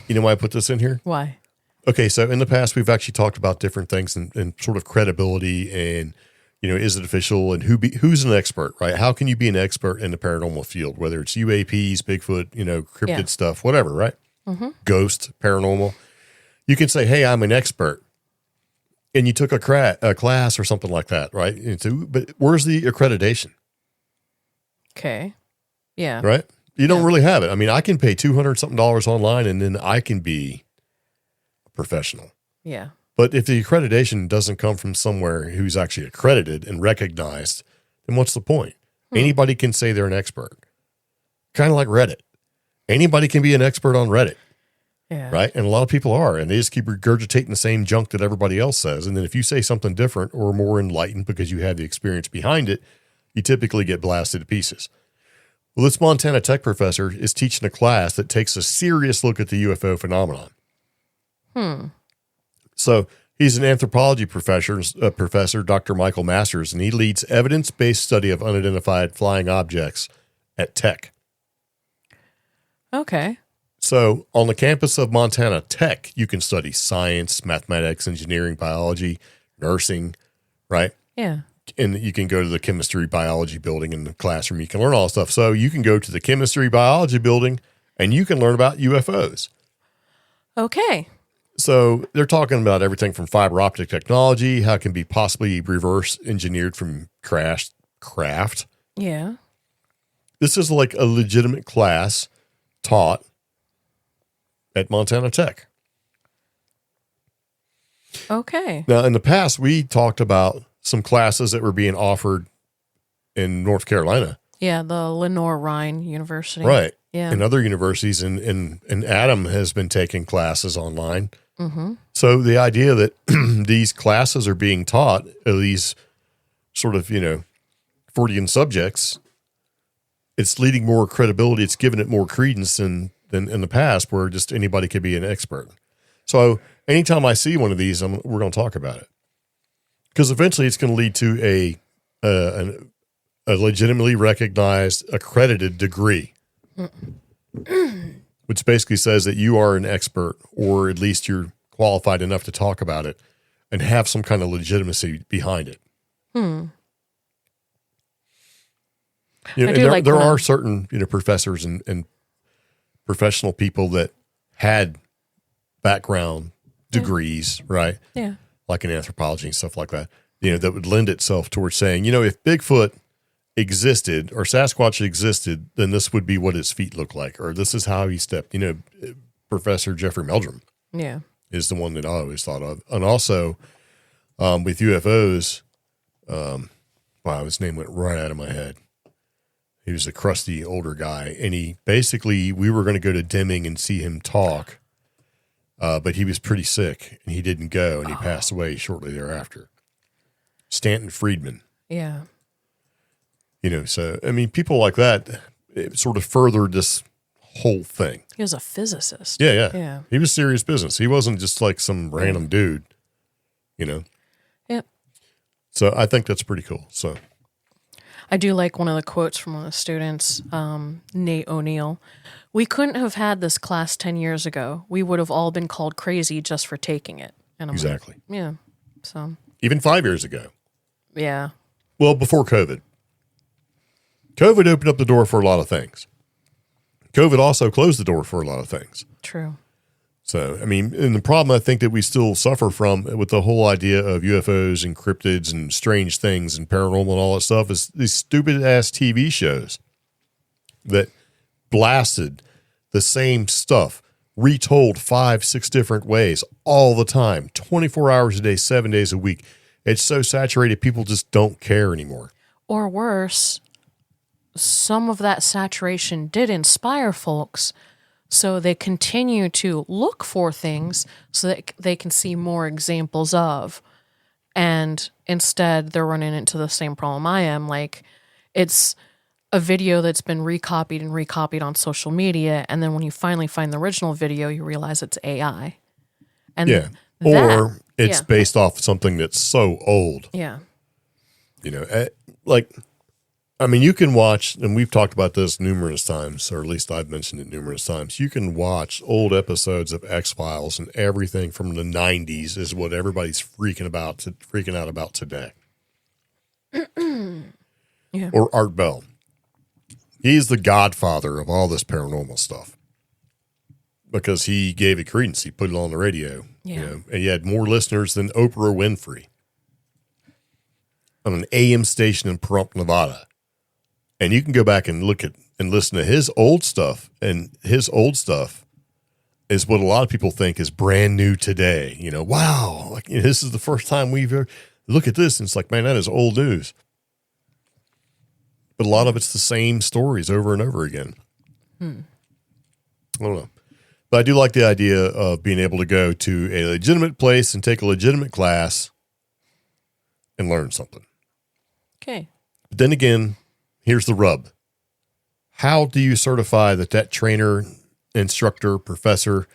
A: You know why I put this in here?
B: Why?
A: Okay, so in the past, we've actually talked about different things and sort of credibility and, is it official and who's an expert, right? How can you be an expert in the paranormal field, whether it's UAPs, Bigfoot, cryptid stuff, whatever, right? Mm-hmm. Ghost, paranormal. You can say, hey, I'm an expert. And you took a class or something like that, right? But where's the accreditation?
B: Okay. Yeah.
A: Right? You don't really have it. I mean, I can pay $200-something online and then I can be professional.
B: Yeah.
A: But if the accreditation doesn't come from somewhere who's actually accredited and recognized, then what's the point? Anybody can say they're an expert. Kind of like Reddit. Anybody can be an expert on Reddit.
B: Yeah.
A: Right? And a lot of people are, and they just keep regurgitating the same junk that everybody else says. And then if you say something different or more enlightened because you have the experience behind it, you typically get blasted to pieces. Well, this Montana Tech professor is teaching a class that takes a serious look at the UFO phenomenon. So he's an anthropology professor, Dr. Michael Masters, and he leads evidence-based study of unidentified flying objects at Tech.
B: Okay.
A: So on the campus of Montana Tech, you can study science, mathematics, engineering, biology, nursing, right?
B: Yeah.
A: And you can go to the chemistry biology building in the classroom. You can learn all this stuff. So you can go to the chemistry biology building and you can learn about UFOs.
B: Okay.
A: So they're talking about everything from fiber optic technology, how it can be possibly reverse engineered from craft.
B: Yeah.
A: This is like a legitimate class taught at Montana Tech.
B: Okay.
A: Now, in the past, we talked about some classes that were being offered in North Carolina.
B: Yeah, the Lenore Rhine University.
A: Right.
B: Yeah.
A: And other universities, and Adam has been taking classes online.
B: Mm-hmm.
A: So the idea that these classes are being taught, these sort of, Freudian subjects, it's leading more credibility. It's giving it more credence than in the past where just anybody could be an expert. So anytime I see one of these, we're going to talk about it. Because eventually it's going to lead to a legitimately recognized, accredited degree, which basically says that you are an expert, or at least you're qualified enough to talk about it and have some kind of legitimacy behind it. You know, there are certain, professors and professional people that had background degrees, right?
B: Yeah.
A: Like in anthropology and stuff like that, that would lend itself towards saying, if Bigfoot existed or Sasquatch existed, then this would be what his feet look like, or this is how he stepped. Professor Jeffrey Meldrum is the one that I always thought of. And also with UFOs, wow, his name went right out of my head. He was a crusty older guy, and we were going to go to Deming and see him talk, but he was pretty sick, and he didn't go, and he passed away shortly thereafter. Stanton Friedman.
B: Yeah.
A: So, people like that, it sort of furthered this whole thing.
B: He was a physicist.
A: Yeah. He was serious business. He wasn't just like some random dude,
B: Yep.
A: So I think that's pretty cool. So
B: I do like one of the quotes from one of the students, Nate O'Neill. "We couldn't have had this class 10 years ago. We would have all been called crazy just for taking it." And I'm
A: exactly.
B: Like, yeah. So
A: even 5 years ago.
B: Yeah.
A: Well, before COVID. COVID opened up the door for a lot of things. COVID also closed the door for a lot of things.
B: True.
A: So, and the problem I think that we still suffer from with the whole idea of UFOs and cryptids and strange things and paranormal and all that stuff is these stupid ass TV shows that blasted the same stuff, retold 5-6 different ways all the time, 24 hours a day, 7 days a week. It's so saturated, people just don't care anymore.
B: Or worse, some of that saturation did inspire folks, so they continue to look for things so that they can see more examples of. And instead, they're running into the same problem I am. Like, it's a video that's been recopied and recopied on social media, and then when you finally find the original video, you realize it's AI. And
A: or it's based off something that's so old.
B: Yeah.
A: You can watch, and we've talked about this numerous times, or at least I've mentioned it numerous times. You can watch old episodes of X-Files, and everything from the 90s is what everybody's freaking out about today.
B: Yeah.
A: Or Art Bell. He's the godfather of all this paranormal stuff because he gave it credence. He put it on the radio.
B: Yeah.
A: And he had more listeners than Oprah Winfrey on an AM station in Pahrump, Nevada. And you can go back and look at and listen to his old stuff, and his old stuff is what a lot of people think is brand new today. Wow, this is the first time we've ever look at this, and it's like, man, that is old news. But a lot of it's the same stories over and over again. I don't know. But I do like the idea of being able to go to a legitimate place and take a legitimate class and learn something.
B: Okay.
A: But then again, here's the rub. How do you certify that trainer, instructor, professor,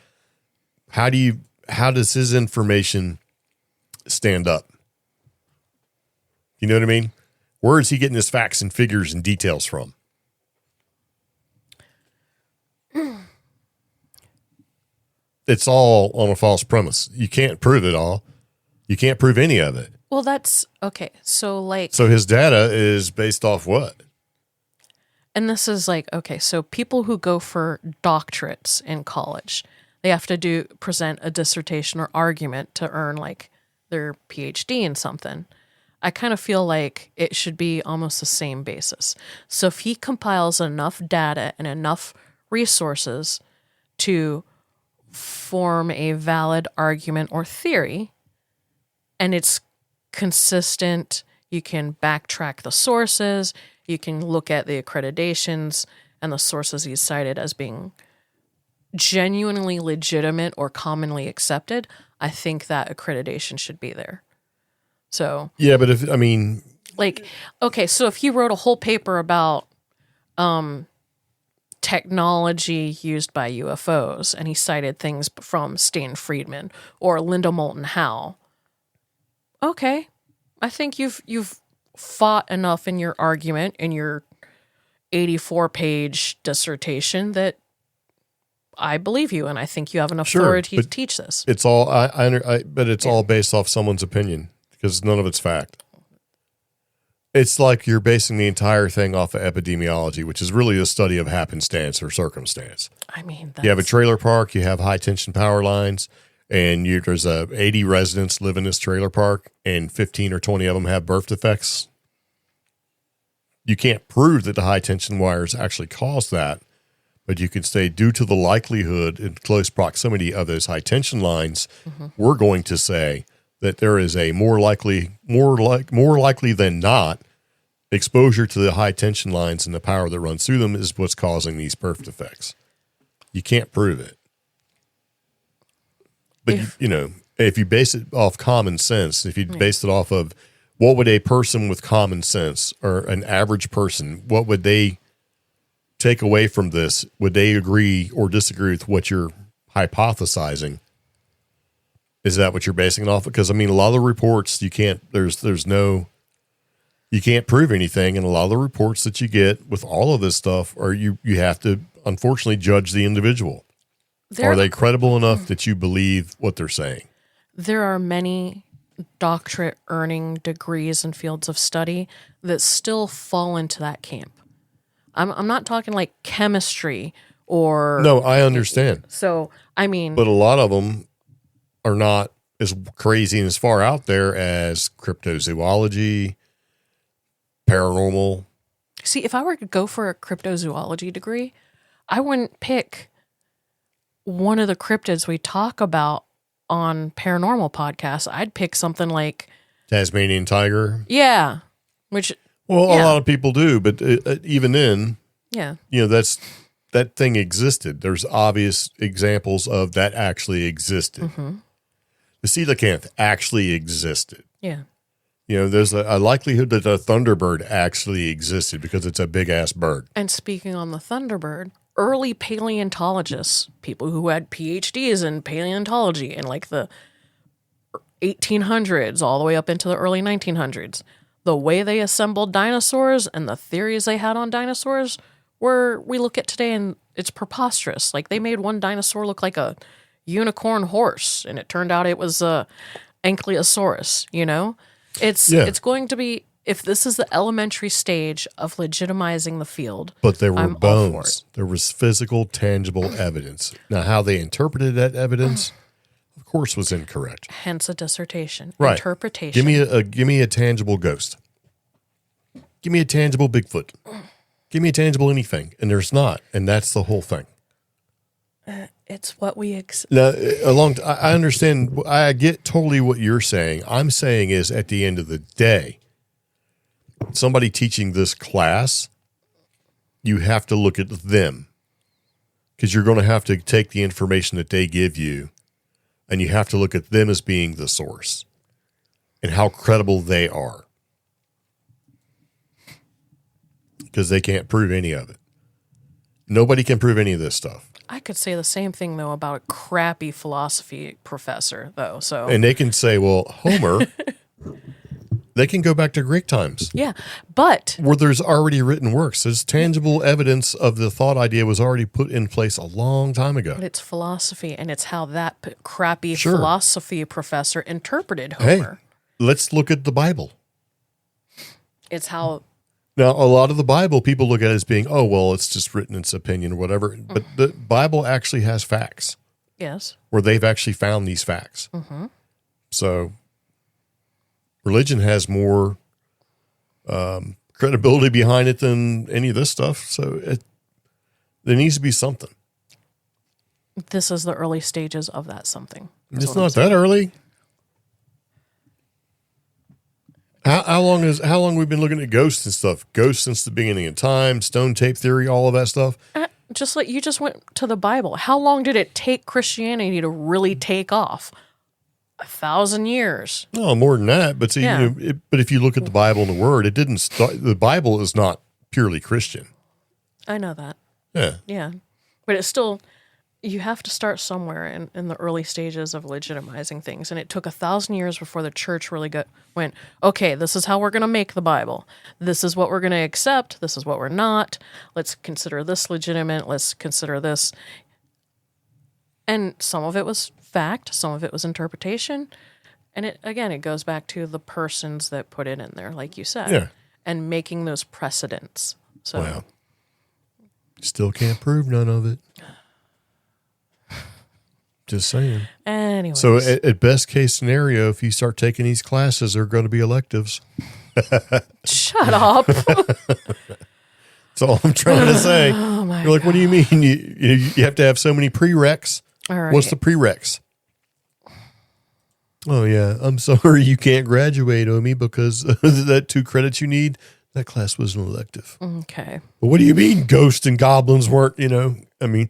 A: how does his information stand up? You know what I mean? Where is he getting his facts and figures and details from? It's all on a false premise. You can't prove it all. You can't prove any of it.
B: Well, that's okay. So
A: his data is based off what?
B: And this is so people who go for doctorates in college, they have to present a dissertation or argument to earn their PhD in something. I kind of feel like it should be almost the same basis. So if he compiles enough data and enough resources to form a valid argument or theory, and it's consistent, you can backtrack the sources, you can look at the accreditations and the sources he's cited as being genuinely legitimate or commonly accepted, I think that accreditation should be there. So
A: yeah, but so
B: if he wrote a whole paper about technology used by UFOs and he cited things from Stan Friedman or Linda Moulton Howe, okay, I think you've fought enough in your argument, in your 84-page dissertation, that I believe you, and I think you have enough authority to teach this.
A: It's all, but it's all based off someone's opinion because none of it's fact. It's like you're basing the entire thing off of epidemiology, which is really the study of happenstance or circumstance.
B: I mean,
A: you have a trailer park, you have high tension power lines, and there's 80 residents live in this trailer park, and 15 or 20 of them have birth defects. You can't prove that the high tension wires actually caused that, but you can say due to the likelihood in close proximity of those high tension lines, we're going to say that there is a more likely than not exposure to the high tension lines and the power that runs through them is what's causing these birth defects. You can't prove it. But if you base it off common sense, if you base it off of what would a person with common sense or an average person, what would they take away from this? Would they agree or disagree with what you're hypothesizing? Is that what you're basing it off of? Because I mean, a lot of the reports you can't prove anything. And a lot of the reports that you get with all of this stuff are you have to unfortunately judge the individual. Are they credible enough that you believe what they're saying?
B: There are many doctorate earning degrees and fields of study that still fall into that camp. I'm not talking like chemistry or...
A: No, I understand.
B: So, I mean...
A: But a lot of them are not as crazy and as far out there as cryptozoology, paranormal.
B: See, if I were to go for a cryptozoology degree, I wouldn't pick one of the cryptids we talk about on paranormal podcasts. I'd pick something like...
A: Tasmanian tiger?
B: Yeah. Which...
A: Well, a lot of people do, but even then, that thing existed. There's obvious examples of that actually existed. The coelacanth actually existed.
B: Yeah.
A: There's a likelihood that a thunderbird actually existed because it's a big-ass bird.
B: And speaking on the thunderbird, early paleontologists, people who had PhDs in paleontology in like the 1800s all the way up into the early 1900s, the way they assembled dinosaurs and the theories they had on dinosaurs we look at today and it's preposterous. Like they made one dinosaur look like a unicorn horse and it turned out it was a Ankylosaurus, It's going to be, if this is the elementary stage of legitimizing the field.
A: But there were bones. There was physical, tangible evidence. Now, how they interpreted that evidence, of course, was incorrect.
B: Hence a dissertation.
A: Right.
B: Interpretation.
A: Give me a tangible ghost. Give me a tangible Bigfoot. Give me a tangible anything. And there's not. And that's the whole thing.
B: It's what we...
A: Now, I understand. I get totally what you're saying. I'm saying is at the end of the day, somebody teaching this class, you have to look at them because you're going to have to take the information that they give you and you have to look at them as being the source and how credible they are because they can't prove any of it. Nobody can prove any of this stuff.
B: I could say the same thing, though, about a crappy philosophy professor, though.
A: And they can say, well, Homer... They can go back to Greek times.
B: Yeah, but...
A: Where there's already written works. There's tangible evidence of the thought idea was already put in place a long time ago.
B: But it's philosophy, and it's how that crappy philosophy professor interpreted Homer.
A: Hey, let's look at the Bible.
B: It's how...
A: Now, a lot of the Bible, people look at it as being, oh, well, it's just written its opinion or whatever. But the Bible actually has facts.
B: Yes.
A: Where they've actually found these facts. So... religion has more credibility behind it than any of this stuff. So there needs to be something.
B: This is the early stages of that something.
A: It's not that early. How long we've been looking at ghosts and stuff? Ghosts since the beginning of time, stone tape theory, all of that stuff.
B: Just like you just went to the Bible. How long did it take Christianity to really take off? 1,000 years.
A: No, more than that. But see, but if you look at the Bible and the Word, it didn't start. The Bible is not purely Christian.
B: I know that.
A: Yeah.
B: Yeah, but it's still you have to start somewhere in the early stages of legitimizing things. And it took 1,000 years before the church really went, okay, this is how we're going to make the Bible. This is what we're going to accept. This is what we're not. Let's consider this legitimate. Let's consider this. And some of it was fact. Some of it was interpretation. And it goes back to the persons that put it in there, like you said.
A: Yeah.
B: And making those precedents. So,
A: wow. Still can't prove none of it. Just saying.
B: Anyway.
A: So at best case scenario, if you start taking these classes, they're going to be electives.
B: Shut up.
A: That's all I'm trying to say.
B: Oh my
A: You're like,
B: God.
A: what do you mean? You have to have so many prereqs.
B: All right.
A: What's the prereqs? Oh, yeah. I'm sorry you can't graduate, Omi, because that 2 credits you need, that class was an elective.
B: Okay.
A: But what do you mean ghosts and goblins weren't, I mean,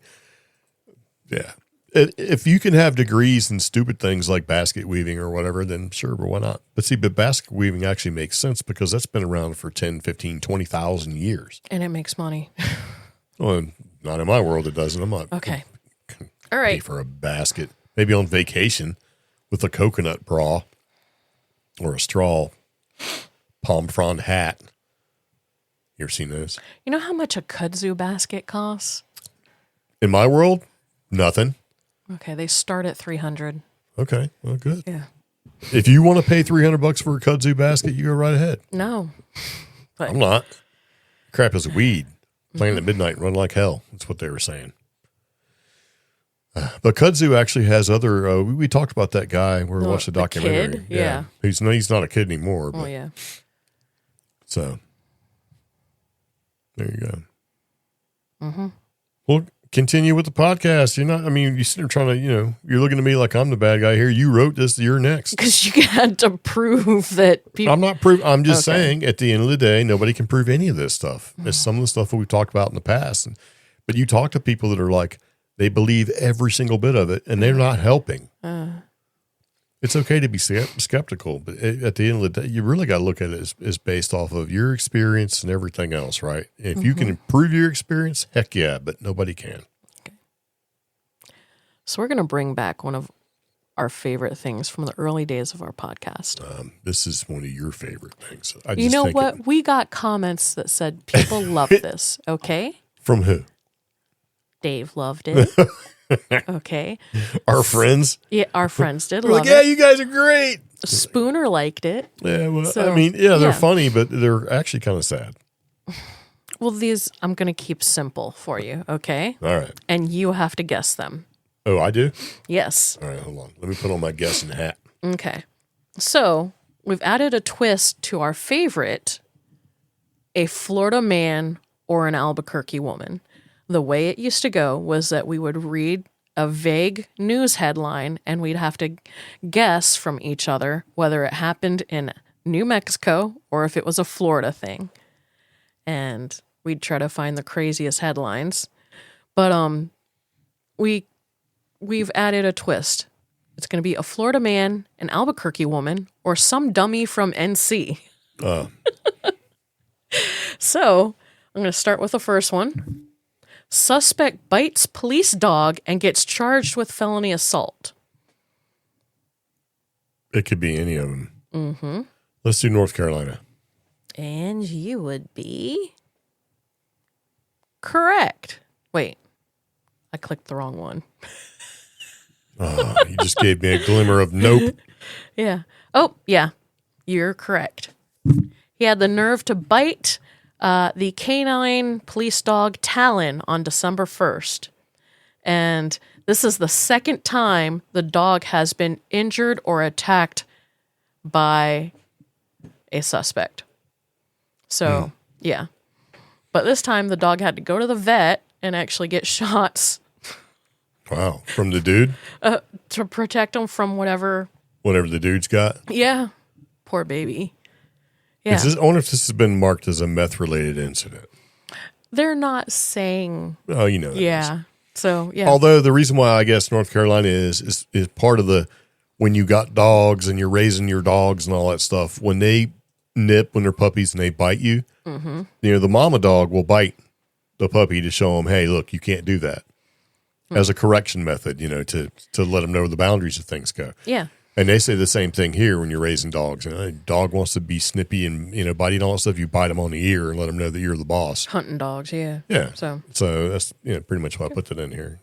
A: yeah. If you can have degrees in stupid things like basket weaving or whatever, then sure, but why not? But basket weaving actually makes sense because that's been around for 10, 15, 20,000 years.
B: And it makes money.
A: Well, not in my world, it doesn't. I'm not.
B: Okay. All
A: Pay
B: right.
A: for a basket. Maybe on vacation with a coconut bra or a straw palm frond hat. You ever seen those?
B: You know how much a kudzu basket costs?
A: In my world, nothing.
B: Okay, they start at $300.
A: Okay, well, good.
B: Yeah.
A: If you want to pay $300 for a kudzu basket, you go right ahead.
B: No. But
A: I'm not. Crap is a weed. Playing at midnight and run like hell. That's what they were saying. But kudzu actually has other. We talked about that guy. We watched the documentary.
B: kid? Yeah.
A: He's not a kid anymore. But,
B: oh yeah.
A: So there you go. Mm-hmm. Well, continue with the podcast. You're not. I mean, you're sitting there trying to. You're looking at me like I'm the bad guy here. You wrote this. You're next.
B: Because you had to prove that people.
A: I'm not proof. I'm just
B: Okay.
A: saying. At the end of the day, nobody can prove any of this stuff. It's some of the stuff that we've talked about in the past. But you talk to people that are like they believe every single bit of it, and they're not helping. It's okay to be skeptical, but at the end of the day, you really got to look at it as based off of your experience and everything else, right? If you can improve your experience, heck yeah, but nobody can.
B: Okay. So we're going to bring back one of our favorite things from the early days of our podcast.
A: This is one of your favorite things.
B: You know what? We got comments that said people love this. Okay.
A: From who?
B: Dave loved it. Okay.
A: Our friends?
B: Yeah, our friends did
A: We're
B: love
A: like, yeah,
B: it.
A: you guys are great.
B: Spooner liked it.
A: Yeah, well,
B: So,
A: I mean, they're
B: yeah.
A: funny, but they're actually kind of sad.
B: Well, these I'm going to keep simple for you, okay?
A: All right.
B: And you have to guess them.
A: Oh, I do?
B: Yes.
A: All right, hold on. Let me put on my guessing hat.
B: Okay. So we've added a twist to our favorite, a Florida man or an Albuquerque woman. The way it used to go was that we would read a vague news headline and we'd have to guess from each other whether it happened in New Mexico or if it was a Florida thing. And we'd try to find the craziest headlines. But we've added a twist. It's going to be a Florida man, an Albuquerque woman, or some dummy from NC. So I'm going to start with the first one. Suspect bites police dog and gets charged with felony assault.
A: It could be any of them. Mm-hmm. Let's do North Carolina.
B: And you would be correct. Wait, I clicked the wrong one.
A: Oh, you just gave me a glimmer of nope.
B: Yeah. Oh, yeah. You're correct. He had the nerve to bite the canine police dog Talon on December 1st. And this is the second time the dog has been injured or attacked by a suspect. So, yeah. But this time the dog had to go to the vet and actually get shots
A: Wow. From the dude?
B: to protect him from whatever.
A: Whatever the dude's got.
B: Yeah. Poor baby. Yeah.
A: I wonder if this has been marked as a meth-related incident.
B: They're not saying.
A: Oh, you know. That
B: Yeah. So, yeah.
A: Although the reason why I guess North Carolina is part of the, when you got dogs and you're raising your dogs and all that stuff, when they nip, when they're puppies and they bite you, the mama dog will bite the puppy to show them, hey, look, you can't do that. as a correction method, to let them know where the boundaries of things go.
B: Yeah.
A: And they say the same thing here when you're raising dogs. A dog wants to be snippy and, biting all that stuff. You bite them on the ear and let them know that you're the boss.
B: Hunting dogs, yeah.
A: Yeah.
B: So
A: that's pretty much why I put that in here.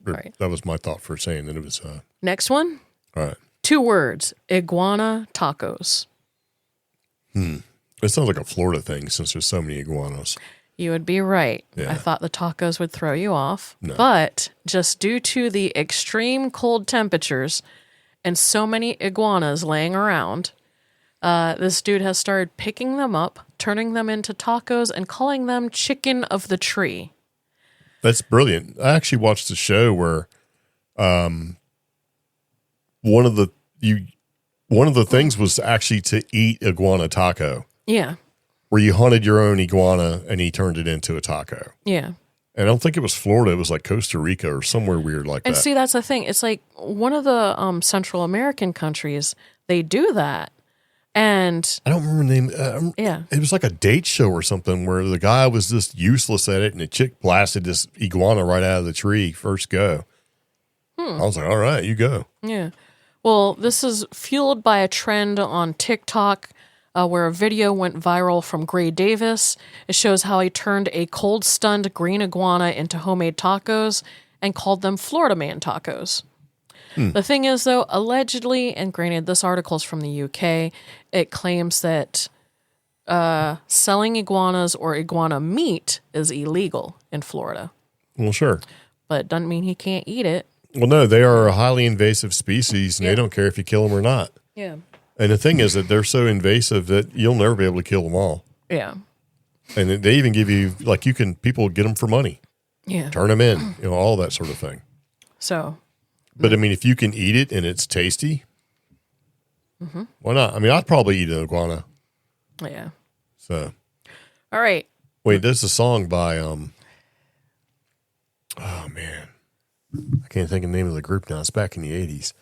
B: Right.
A: That was my thought for saying that it was.
B: Next one.
A: All right.
B: 2 words, iguana tacos.
A: It sounds like a Florida thing since there's so many iguanas.
B: You would be right.
A: Yeah.
B: I thought the tacos would throw you off.
A: No.
B: But just due to the extreme cold temperatures and so many iguanas laying around, this dude has started picking them up, turning them into tacos, and calling them chicken of the tree.
A: That's brilliant. I actually watched a show where one of the things was actually to eat iguana taco.
B: Yeah.
A: Where you hunted your own iguana and he turned it into a taco.
B: Yeah.
A: And I don't think it was Florida. It was like Costa Rica or somewhere weird like that.
B: And see, that's the thing. It's like one of the Central American countries, they do that. And
A: I don't remember the name.
B: yeah.
A: It was like a date show or something where the guy was just useless at it and the chick blasted this iguana right out of the tree first go. I was like, all right, you go.
B: Yeah. Well, this is fueled by a trend on TikTok where a video went viral from Gray Davis. It shows how he turned a cold, stunned green iguana into homemade tacos and called them Florida Man tacos. The thing is, though, allegedly, and granted, this article is from the UK, it claims that selling iguanas or iguana meat is illegal in Florida.
A: Well, sure.
B: But it doesn't mean he can't eat it.
A: Well, no, they are a highly invasive species and they don't care if you kill them or not.
B: Yeah.
A: And the thing is that they're so invasive that you'll never be able to kill them all.
B: Yeah.
A: And they even give you, people get them for money.
B: Yeah.
A: Turn them in, all that sort of thing.
B: So.
A: But I mean, if you can eat it and it's tasty, why not? I mean, I'd probably eat an iguana.
B: Yeah.
A: So.
B: All right.
A: Wait, there's a song by, oh man. I can't think of the name of the group now. It's back in the 80s.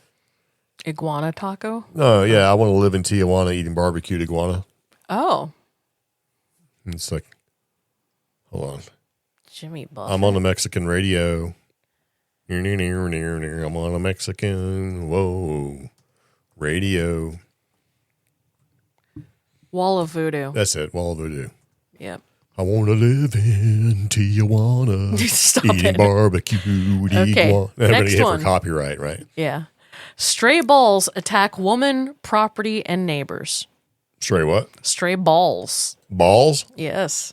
B: Iguana taco?
A: Oh, yeah. I want to live in Tijuana eating barbecued iguana.
B: Oh.
A: And it's like, hold on.
B: Jimmy Buffett.
A: I'm on the Mexican radio. I'm on a Mexican, radio.
B: Wall of Voodoo.
A: That's it, Wall of Voodoo.
B: Yep.
A: I want to live in Tijuana,
B: Stop
A: eating
B: it.
A: barbecued
B: Okay,
A: iguana. Everybody
B: next
A: hit
B: one.
A: for copyright, right?
B: Yeah. Stray balls attack woman, property, and neighbors.
A: Stray what?
B: Stray balls.
A: Balls?
B: Yes.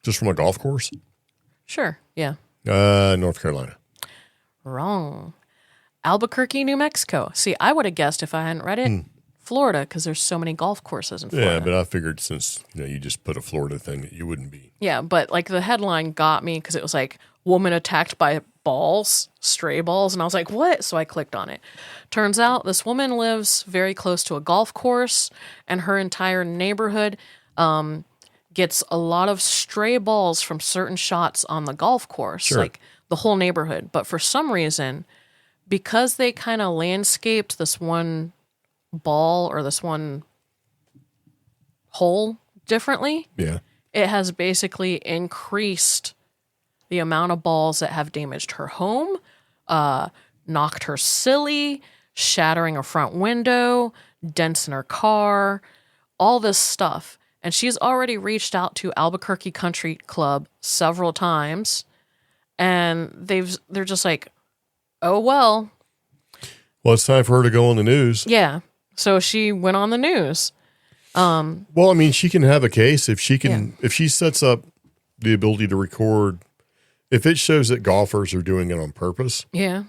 A: Just from a golf course?
B: Sure. Yeah.
A: North Carolina.
B: Wrong. Albuquerque, New Mexico. See, I would have guessed if I hadn't read it. Florida, because there's so many golf courses in Florida.
A: Yeah, but I figured since you just put a Florida thing that you wouldn't be.
B: Yeah, but the headline got me because it was like, woman attacked by balls, stray balls. And I was like, what? So I clicked on it. Turns out this woman lives very close to a golf course and her entire neighborhood gets a lot of stray balls from certain shots on the golf course,
A: Sure.
B: like the whole neighborhood. But for some reason, because they kind of landscaped this one ball or this one hole differently,
A: Yeah.
B: it has basically increased the amount of balls that have damaged her home, knocked her silly, shattering a front window, dents in her car, all this stuff. And she's already reached out to Albuquerque Country Club several times, and they're just like, oh, well.
A: Well, it's time for her to go on the news.
B: Yeah. So she went on the news.
A: Well, I mean, she can have a case if she can, if she sets up the ability to record, if it shows that golfers are doing it on purpose,
B: Yeah.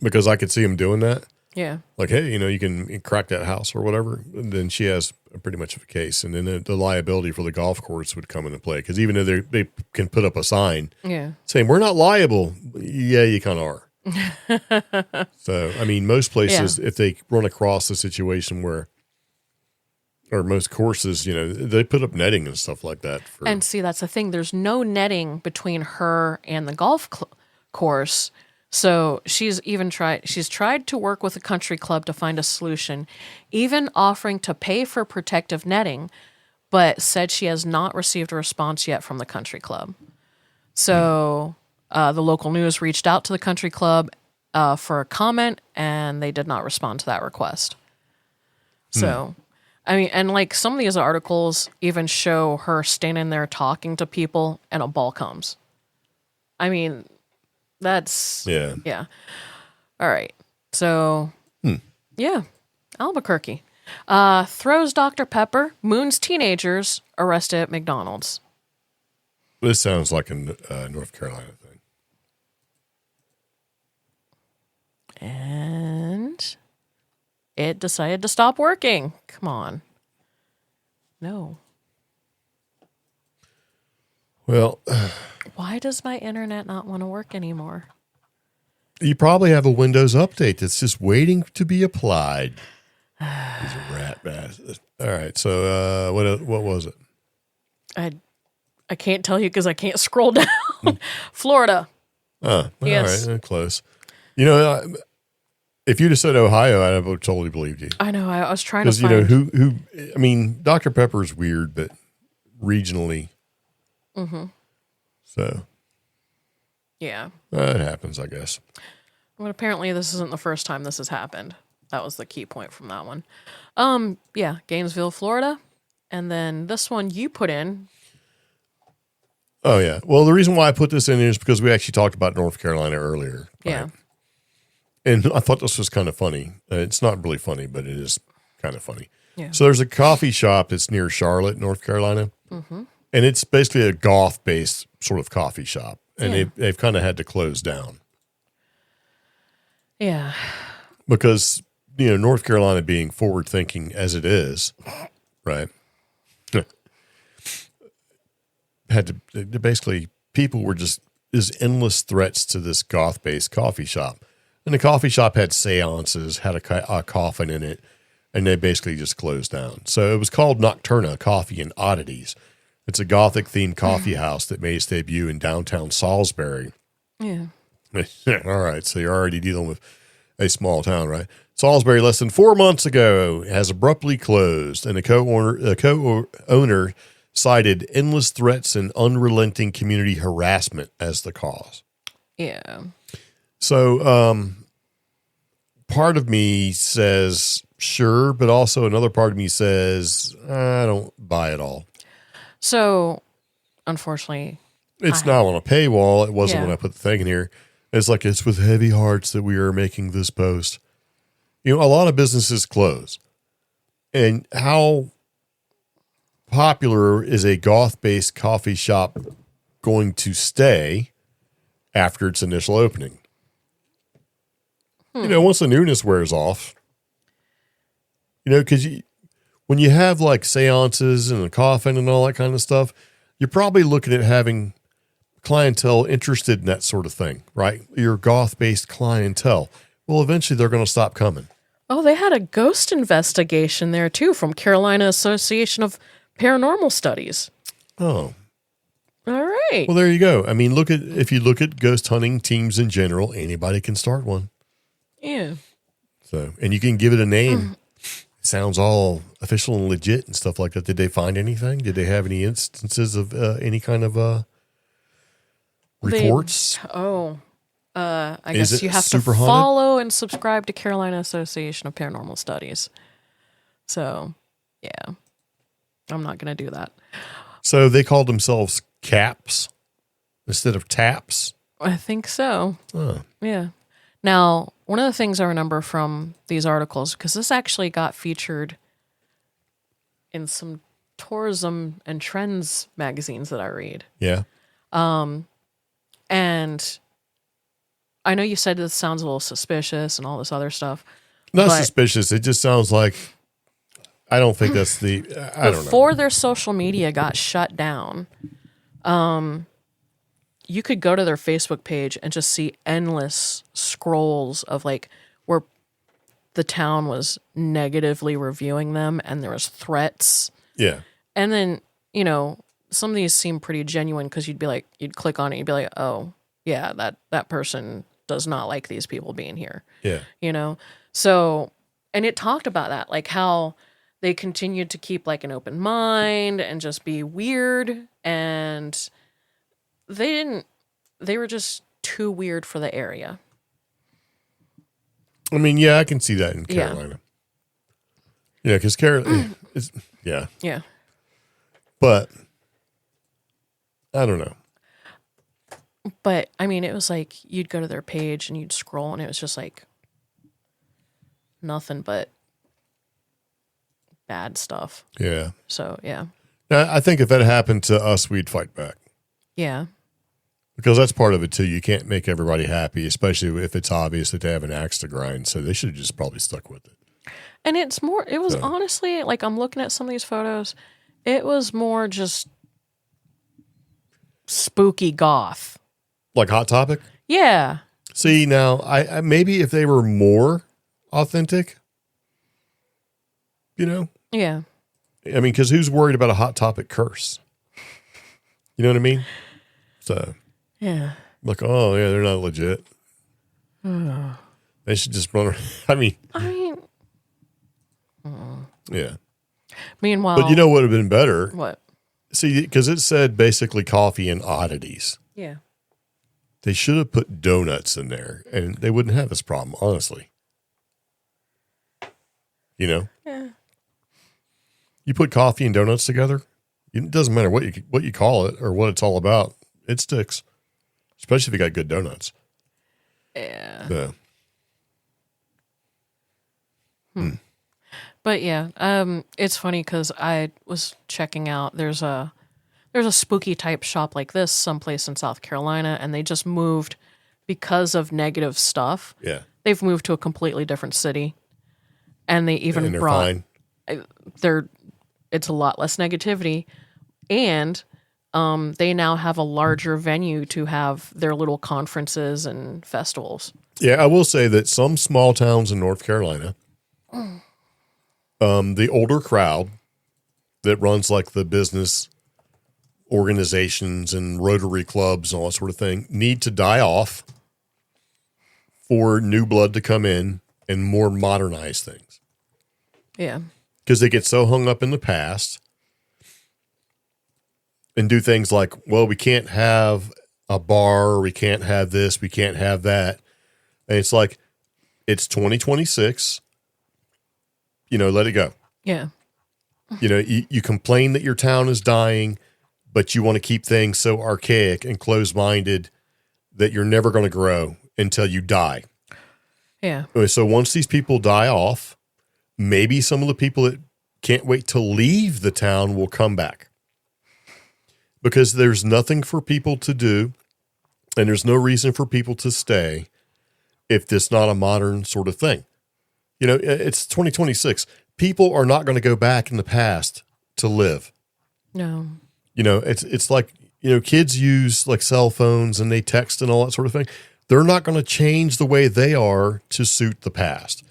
A: because I could see them doing that.
B: Yeah.
A: Like, hey, you can crack that house or whatever. Then she has pretty much of a case. And then the liability for the golf course would come into play. Because even though they can put up a sign
B: Yeah.
A: saying, we're not liable. Yeah, you kind of are. So, I mean, most places, if they run across a situation where, or most courses, they put up netting and stuff like that.
B: And see, that's the thing. There's no netting between her and the golf course. So she's tried to work with a country club to find a solution, even offering to pay for protective netting. but said she has not received a response yet from the country club. So the local news reached out to the country club for a comment, and they did not respond to that request. So, I mean, and like some of these articles even show her standing there talking to people, and a ball comes. I mean, that's... Yeah. All right. So, yeah, Albuquerque. Throws Dr. Pepper, moons teenagers, arrested at McDonald's.
A: This sounds like a North Carolina thing.
B: And it decided to stop working. Come on. No.
A: Well,
B: why does my internet not want to work anymore?
A: You probably have a Windows update that's just waiting to be applied. These are rat bastards. All right, so what was it?
B: I can't tell you because I can't scroll down. Florida.
A: Oh,
B: yes.
A: All right, close. You know, if you'd have said Ohio, I would have totally believed you.
B: I know. I was trying to find...
A: Because, you know, who, I mean, Dr. Pepper is weird, but regionally. Mm-hmm. So.
B: Yeah.
A: It happens, I guess.
B: But apparently this isn't the first time this has happened. That was the key point from that one. Yeah, Gainesville, Florida. And then this one you put in.
A: Oh, yeah. Well, the reason why I put this in is because we actually talked about North Carolina earlier.
B: Yeah.
A: Right? And I thought this was kind of funny. It's not really funny, but it is kind of funny.
B: Yeah.
A: So there's a coffee shop that's near Charlotte, North Carolina. Mm-hmm. And it's basically a goth-based sort of coffee shop. And they've kind of had to close down.
B: Yeah.
A: Because, you know, North Carolina being forward-thinking as it is, right? Basically, people were just endless threats to this goth-based coffee shop. And the coffee shop had seances, had a coffin in it, and they basically just closed down. So it was called Nocturna Coffee and Oddities. It's a gothic-themed coffee house that made its debut in downtown Salisbury.
B: Yeah.
A: All right, so you're already dealing with a small town, right? Salisbury, less than 4 months ago, has abruptly closed, and the co-owner cited endless threats and unrelenting community harassment as the cause.
B: Yeah.
A: So part of me says, sure, but also another part of me says, I don't buy it all.
B: So, unfortunately,
A: it's not on a paywall. It wasn't when I put the thing in here. It's like, it's with heavy hearts that we are making this post. You know, a lot of businesses close. And how popular is a goth-based coffee shop going to stay after its initial opening? You know, once the newness wears off, you know, because when you have like seances and a coffin and all that kind of stuff, you're probably looking at having clientele interested in that sort of thing, right? Your goth-based clientele. Well, eventually they're going to stop coming.
B: Oh, they had a ghost investigation there too from Carolina Association of Paranormal Studies.
A: Oh.
B: All right.
A: Well, there you go. I mean, if you look at ghost hunting teams in general, anybody can start one.
B: Yeah.
A: So, and you can give it a name. It sounds all official and legit and stuff like that. Did they find anything? Did they have any instances of any kind of reports?
B: I guess you have to follow and subscribe to Carolina Association of Paranormal Studies. So, yeah. I'm not going to do that.
A: So they called themselves CAPS instead of TAPS?
B: I think so.
A: Oh.
B: Yeah. Now, one of the things I remember from these articles, because this actually got featured in some tourism and trends magazines that I read.
A: Yeah.
B: And I know you said this sounds a little suspicious and all this other stuff.
A: Not suspicious. It just sounds like, I don't think that's I don't know.
B: Before their social media got shut down, you could go to their Facebook page and just see endless scrolls of like where the town was negatively reviewing them and there was threats.
A: Yeah.
B: And then, you know, some of these seem pretty genuine because you'd click on it, you'd be like, oh, yeah, that person does not like these people being here.
A: Yeah.
B: You know? So, and it talked about that, like how they continued to keep like an open mind and just be weird. And they were just too weird for the area.
A: I mean, yeah, I can see that in Carolina. Yeah, because Carolina is, yeah.
B: Yeah.
A: But I don't know.
B: But I mean, it was like you'd go to their page and you'd scroll and it was just like nothing but bad stuff.
A: Yeah.
B: So, yeah.
A: Now, I think if that happened to us, we'd fight back.
B: Yeah.
A: Because that's part of it, too. You can't make everybody happy, especially if it's obvious that they have an axe to grind. So they should have just probably stuck with it.
B: And it was honestly, like I'm looking at some of these photos, it was more just spooky goth.
A: Like Hot Topic?
B: Yeah.
A: See, now, I maybe if they were more authentic, you know?
B: Yeah.
A: I mean, because who's worried about a Hot Topic curse? You know what I mean? So,
B: yeah.
A: Like, oh, yeah, they're not legit. They should just run around. I mean, yeah.
B: Meanwhile.
A: But you know what would have been better?
B: What?
A: See, because it said basically coffee and oddities.
B: Yeah.
A: They should have put donuts in there, and they wouldn't have this problem, honestly. You know?
B: Yeah.
A: You put coffee and donuts together, it doesn't matter what you call it or what it's all about. It sticks, especially if you got good donuts.
B: Yeah.
A: So.
B: But yeah, it's funny because I was checking out. There's a spooky type shop like this someplace in South Carolina, and they just moved because of negative stuff.
A: Yeah.
B: They've moved to a completely different city, and they even
A: and they're
B: brought
A: fine.
B: It's a lot less negativity, and they now have a larger venue to have their little conferences and festivals.
A: Yeah, I will say that some small towns in North Carolina, the older crowd that runs like the business organizations and Rotary clubs and all that sort of thing need to die off for new blood to come in and more modernize things.
B: Yeah.
A: Because they get so hung up in the past and do things like, well, we can't have a bar, we can't have this, we can't have that. And it's like, it's 2026, let it go.
B: Yeah.
A: You complain that your town is dying, but you want to keep things so archaic and closed-minded that you're never going to grow until you die.
B: Yeah.
A: So once these people die off, maybe some of the people that can't wait to leave the town will come back. Because there's nothing for people to do, and there's no reason for people to stay if it's not a modern sort of thing. It's 2026. People are not going to go back in the past to live.
B: No.
A: It's like, kids use like cell phones and they text and all that sort of thing. They're not going to change the way they are to suit the past.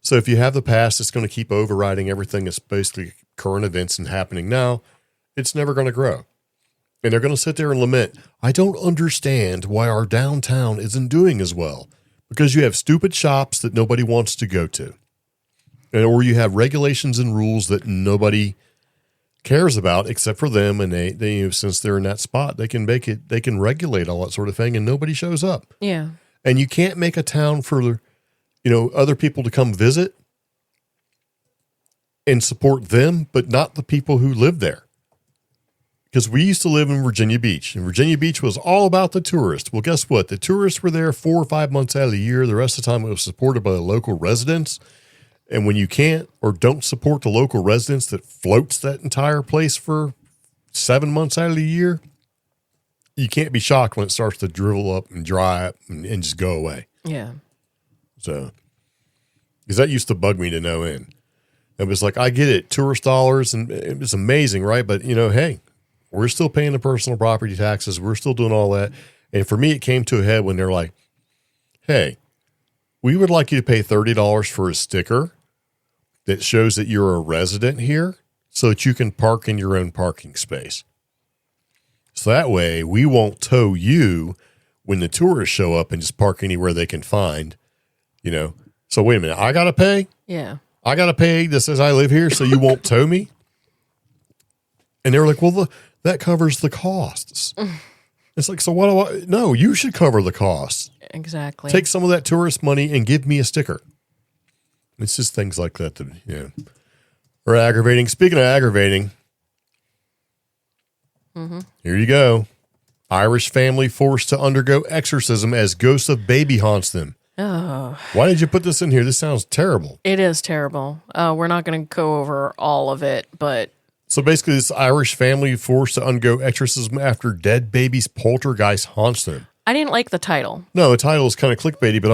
A: So if you have the past, it's going to keep overriding everything that's basically current events and happening now. It's never going to grow. And they're going to sit there and lament, I don't understand why our downtown isn't doing as well. Because you have stupid shops that nobody wants to go to. Or you have regulations and rules that nobody cares about except for them. And they since they're in that spot, they can regulate all that sort of thing and nobody shows up.
B: Yeah.
A: And you can't make a town for, other people to come visit and support them, but not the people who live there. Because we used to live in Virginia Beach, and Virginia Beach was all about the tourists. Well, guess what? The tourists were there 4 or 5 months out of the year. The rest of the time it was supported by the local residents. And when you can't or don't support the local residents that floats that entire place for 7 months out of the year, you can't be shocked when it starts to drivel up and dry up and just go away.
B: Yeah.
A: So, because that used to bug me to no end. It was like, I get it, tourist dollars, and it was amazing, right? But, hey, we're still paying the personal property taxes. We're still doing all that. And for me, it came to a head when they're like, hey, we would like you to pay $30 for a sticker that shows that you're a resident here so that you can park in your own parking space. So that way we won't tow you when the tourists show up and just park anywhere they can find, So wait a minute, I got to pay?
B: Yeah.
A: I got a pig that says I live here, so you won't tow me. And they were like, well, that covers the costs. It's like, so what do I? No, you should cover the costs.
B: Exactly.
A: Take some of that tourist money and give me a sticker. It's just things like that are aggravating. Speaking of aggravating, here you go. Irish family forced to undergo exorcism as ghost of baby haunts them.
B: Oh.
A: Why did you put this in here? This sounds terrible.
B: It is terrible. We're not going to go over all of it, but...
A: So basically, this Irish family forced to undergo exorcism after dead baby's poltergeist haunts them.
B: I didn't like the title.
A: No, the title is kind of clickbaity, but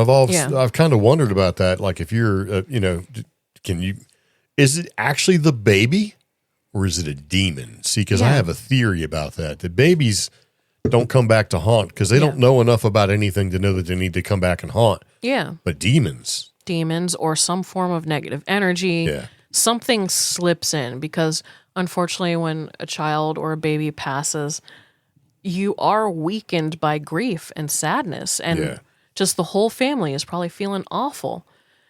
A: I've kind of wondered about that. Like, if you're, is it actually the baby or is it a demon? See, because I have a theory about that. The babies don't come back to haunt because they don't know enough about anything to know that they need to come back and haunt.
B: Yeah.
A: But demons
B: or some form of negative energy, something slips in because unfortunately when a child or a baby passes, you are weakened by grief and sadness and just the whole family is probably feeling awful.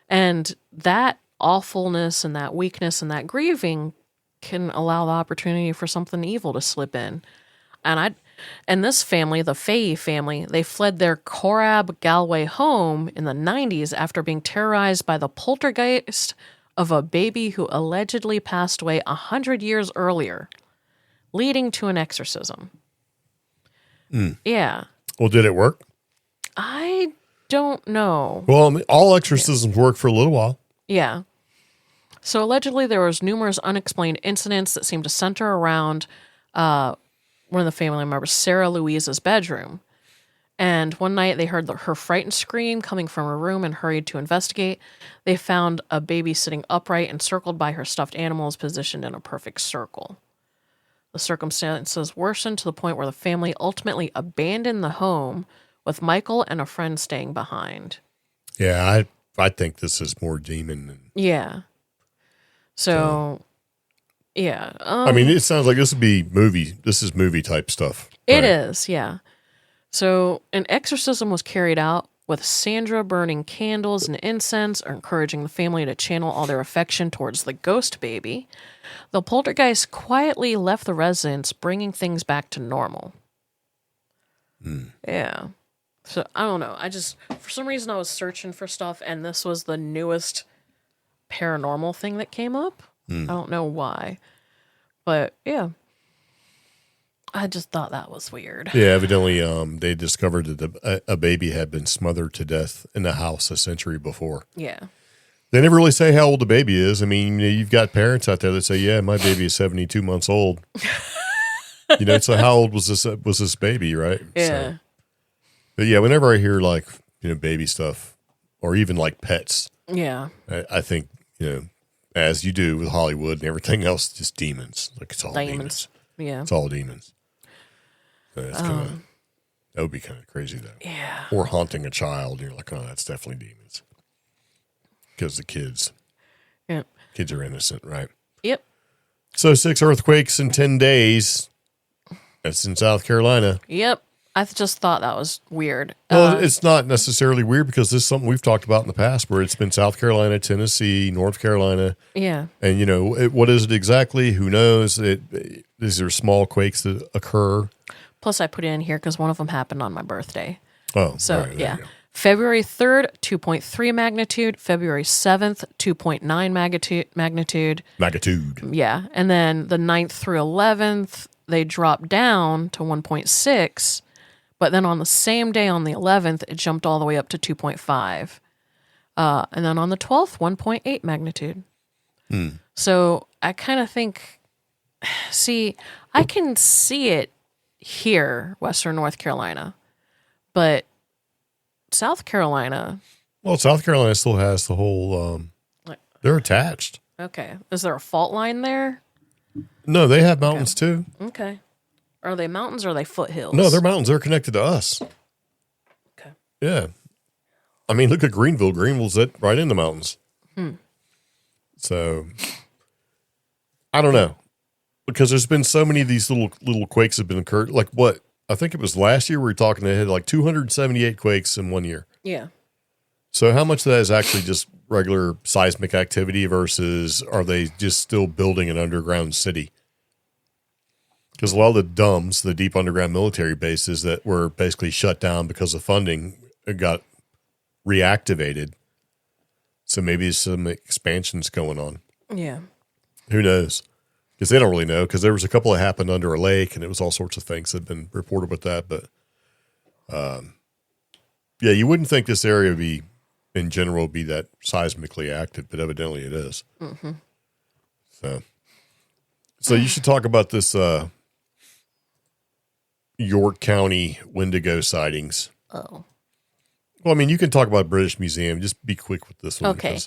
B: And that awfulness and that weakness and that grieving can allow the opportunity for something evil to slip in. And this family, the Fahey family, they fled their Corab, Galway home in the 90s after being terrorized by the poltergeist of a baby who allegedly passed away 100 years earlier, leading to an exorcism. Yeah.
A: Well, did it work?
B: I don't know.
A: Well, I mean, all exorcisms work for a little while.
B: Yeah. So allegedly there was numerous unexplained incidents that seemed to center around one of the family members, Sarah Louise's bedroom. And one night they heard her frightened scream coming from her room and hurried to investigate. They found a baby sitting upright, encircled by her stuffed animals, positioned in a perfect circle. The circumstances worsened to the point where the family ultimately abandoned the home, with Michael and a friend staying behind.
A: Yeah, I think this is more demon than...
B: Yeah. So yeah.
A: I mean, it sounds like this would be movie. This is movie type stuff.
B: It is, yeah. So an exorcism was carried out with Sandra burning candles and incense, or encouraging the family to channel all their affection towards the ghost baby. The poltergeist quietly left the residence, bringing things back to normal. Yeah. So I don't know. For some reason I was searching for stuff and this was the newest paranormal thing that came up. I don't know why. But yeah. I just thought that was weird.
A: Yeah, evidently they discovered that a baby had been smothered to death in the house a century before.
B: Yeah.
A: They never really say how old the baby is. I mean, you've got parents out there that say, yeah, my baby is 72 months old. So how old was this baby, right?
B: Yeah.
A: So, but yeah, whenever I hear like, baby stuff or even like pets, I think, as you do with Hollywood and everything else, just demons. Like it's all demons.
B: Yeah.
A: It's all demons. So that's that would be kind of crazy though.
B: Yeah.
A: Or haunting a child. You're like, oh, that's definitely demons. Because the kids are innocent, right?
B: Yep.
A: So 6 earthquakes in 10 days. That's in South Carolina.
B: Yep. I just thought that was weird.
A: Well, it's not necessarily weird because this is something we've talked about in the past where it's been South Carolina, Tennessee, North Carolina.
B: Yeah.
A: And, what is it exactly? Who knows? These are small quakes that occur.
B: Plus, I put it in here because one of them happened on my birthday.
A: Oh,
B: so
A: right,
B: yeah. February 3rd, 2.3 magnitude. February 7th, 2.9 magnitude.
A: Magnitude.
B: Yeah. And then the 9th through 11th, they dropped down to 1.6. But then on the same day, on the 11th, it jumped all the way up to 2.5. And then on the 12th, 1.8 magnitude. So I kind of think, I can see it here, Western North Carolina. But South Carolina...
A: Well, South Carolina still has the whole... they're attached.
B: Okay. Is there a fault line there?
A: No, they have mountains too.
B: Okay. Are they mountains or are they foothills?
A: No, they're mountains. They're connected to us.
B: Okay.
A: Yeah. I mean, look at Greenville. Greenville's right in the mountains. So, I don't know. Because there's been so many of these little quakes have been occurred. Like what? I think it was last year we were talking, they had like 278 quakes in 1 year.
B: Yeah.
A: So how much of that is actually just regular seismic activity versus are they just still building an underground city? Because a lot of the DUMBs, the deep underground military bases that were basically shut down because of funding, got reactivated. So maybe there's some expansions going on.
B: Yeah.
A: Who knows? Because they don't really know. Because there was a couple that happened under a lake, and it was all sorts of things that have been reported with that. But yeah, you wouldn't think this area would be, in general, be that seismically active, but evidently it is. Mm-hmm. So you should talk about this York County Wendigo sightings.
B: Oh.
A: Well, I mean, you can talk about British Museum. Just be quick with this one.
B: Okay.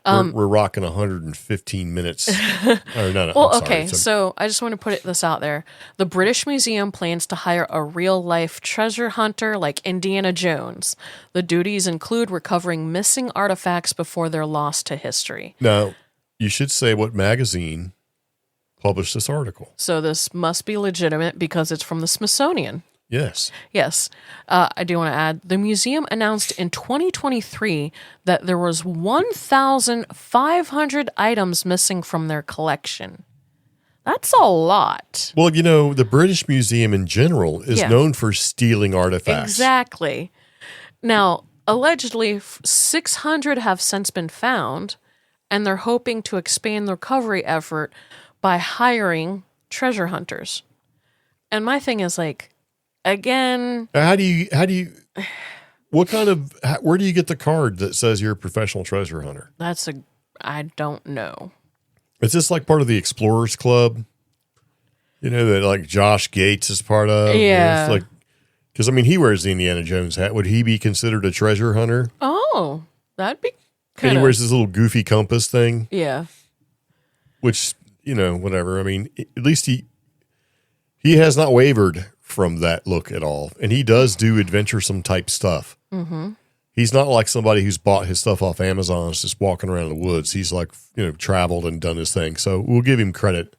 A: We're rocking 115 minutes. Or no,
B: Well,
A: I'm
B: okay.
A: sorry.
B: So I just want to put this out there. The British Museum plans to hire a real-life treasure hunter like Indiana Jones. The duties include recovering missing artifacts before they're lost to history.
A: Now, you should say what magazine published this article.
B: So this must be legitimate because it's from the Smithsonian.
A: Yes.
B: Yes. I do want to add, the museum announced in 2023 that there was 1,500 items missing from their collection. That's a lot.
A: Well, you know, the British Museum in general is known for stealing artifacts.
B: Exactly. Now, allegedly, 600 have since been found, and they're hoping to expand the recovery effort by hiring treasure hunters. And my thing is like, again,
A: where do you get the card that says you're a professional treasure hunter?
B: I don't know.
A: Is this like part of the Explorers Club? You know, that like Josh Gates is part of?
B: Yeah.
A: Like, because I mean, he wears the Indiana Jones hat. Would he be considered a treasure hunter?
B: Oh, that'd be
A: And
B: kind
A: he
B: of.
A: wears this little goofy compass thing,
B: Yeah.
A: which, you know, whatever. I mean, at least he has not wavered from that look at all. And he does do adventuresome type stuff. Mm-hmm. He's not like somebody who's bought his stuff off Amazon and is just walking around in the woods. He's like, you know, traveled and done his thing. So we'll give him credit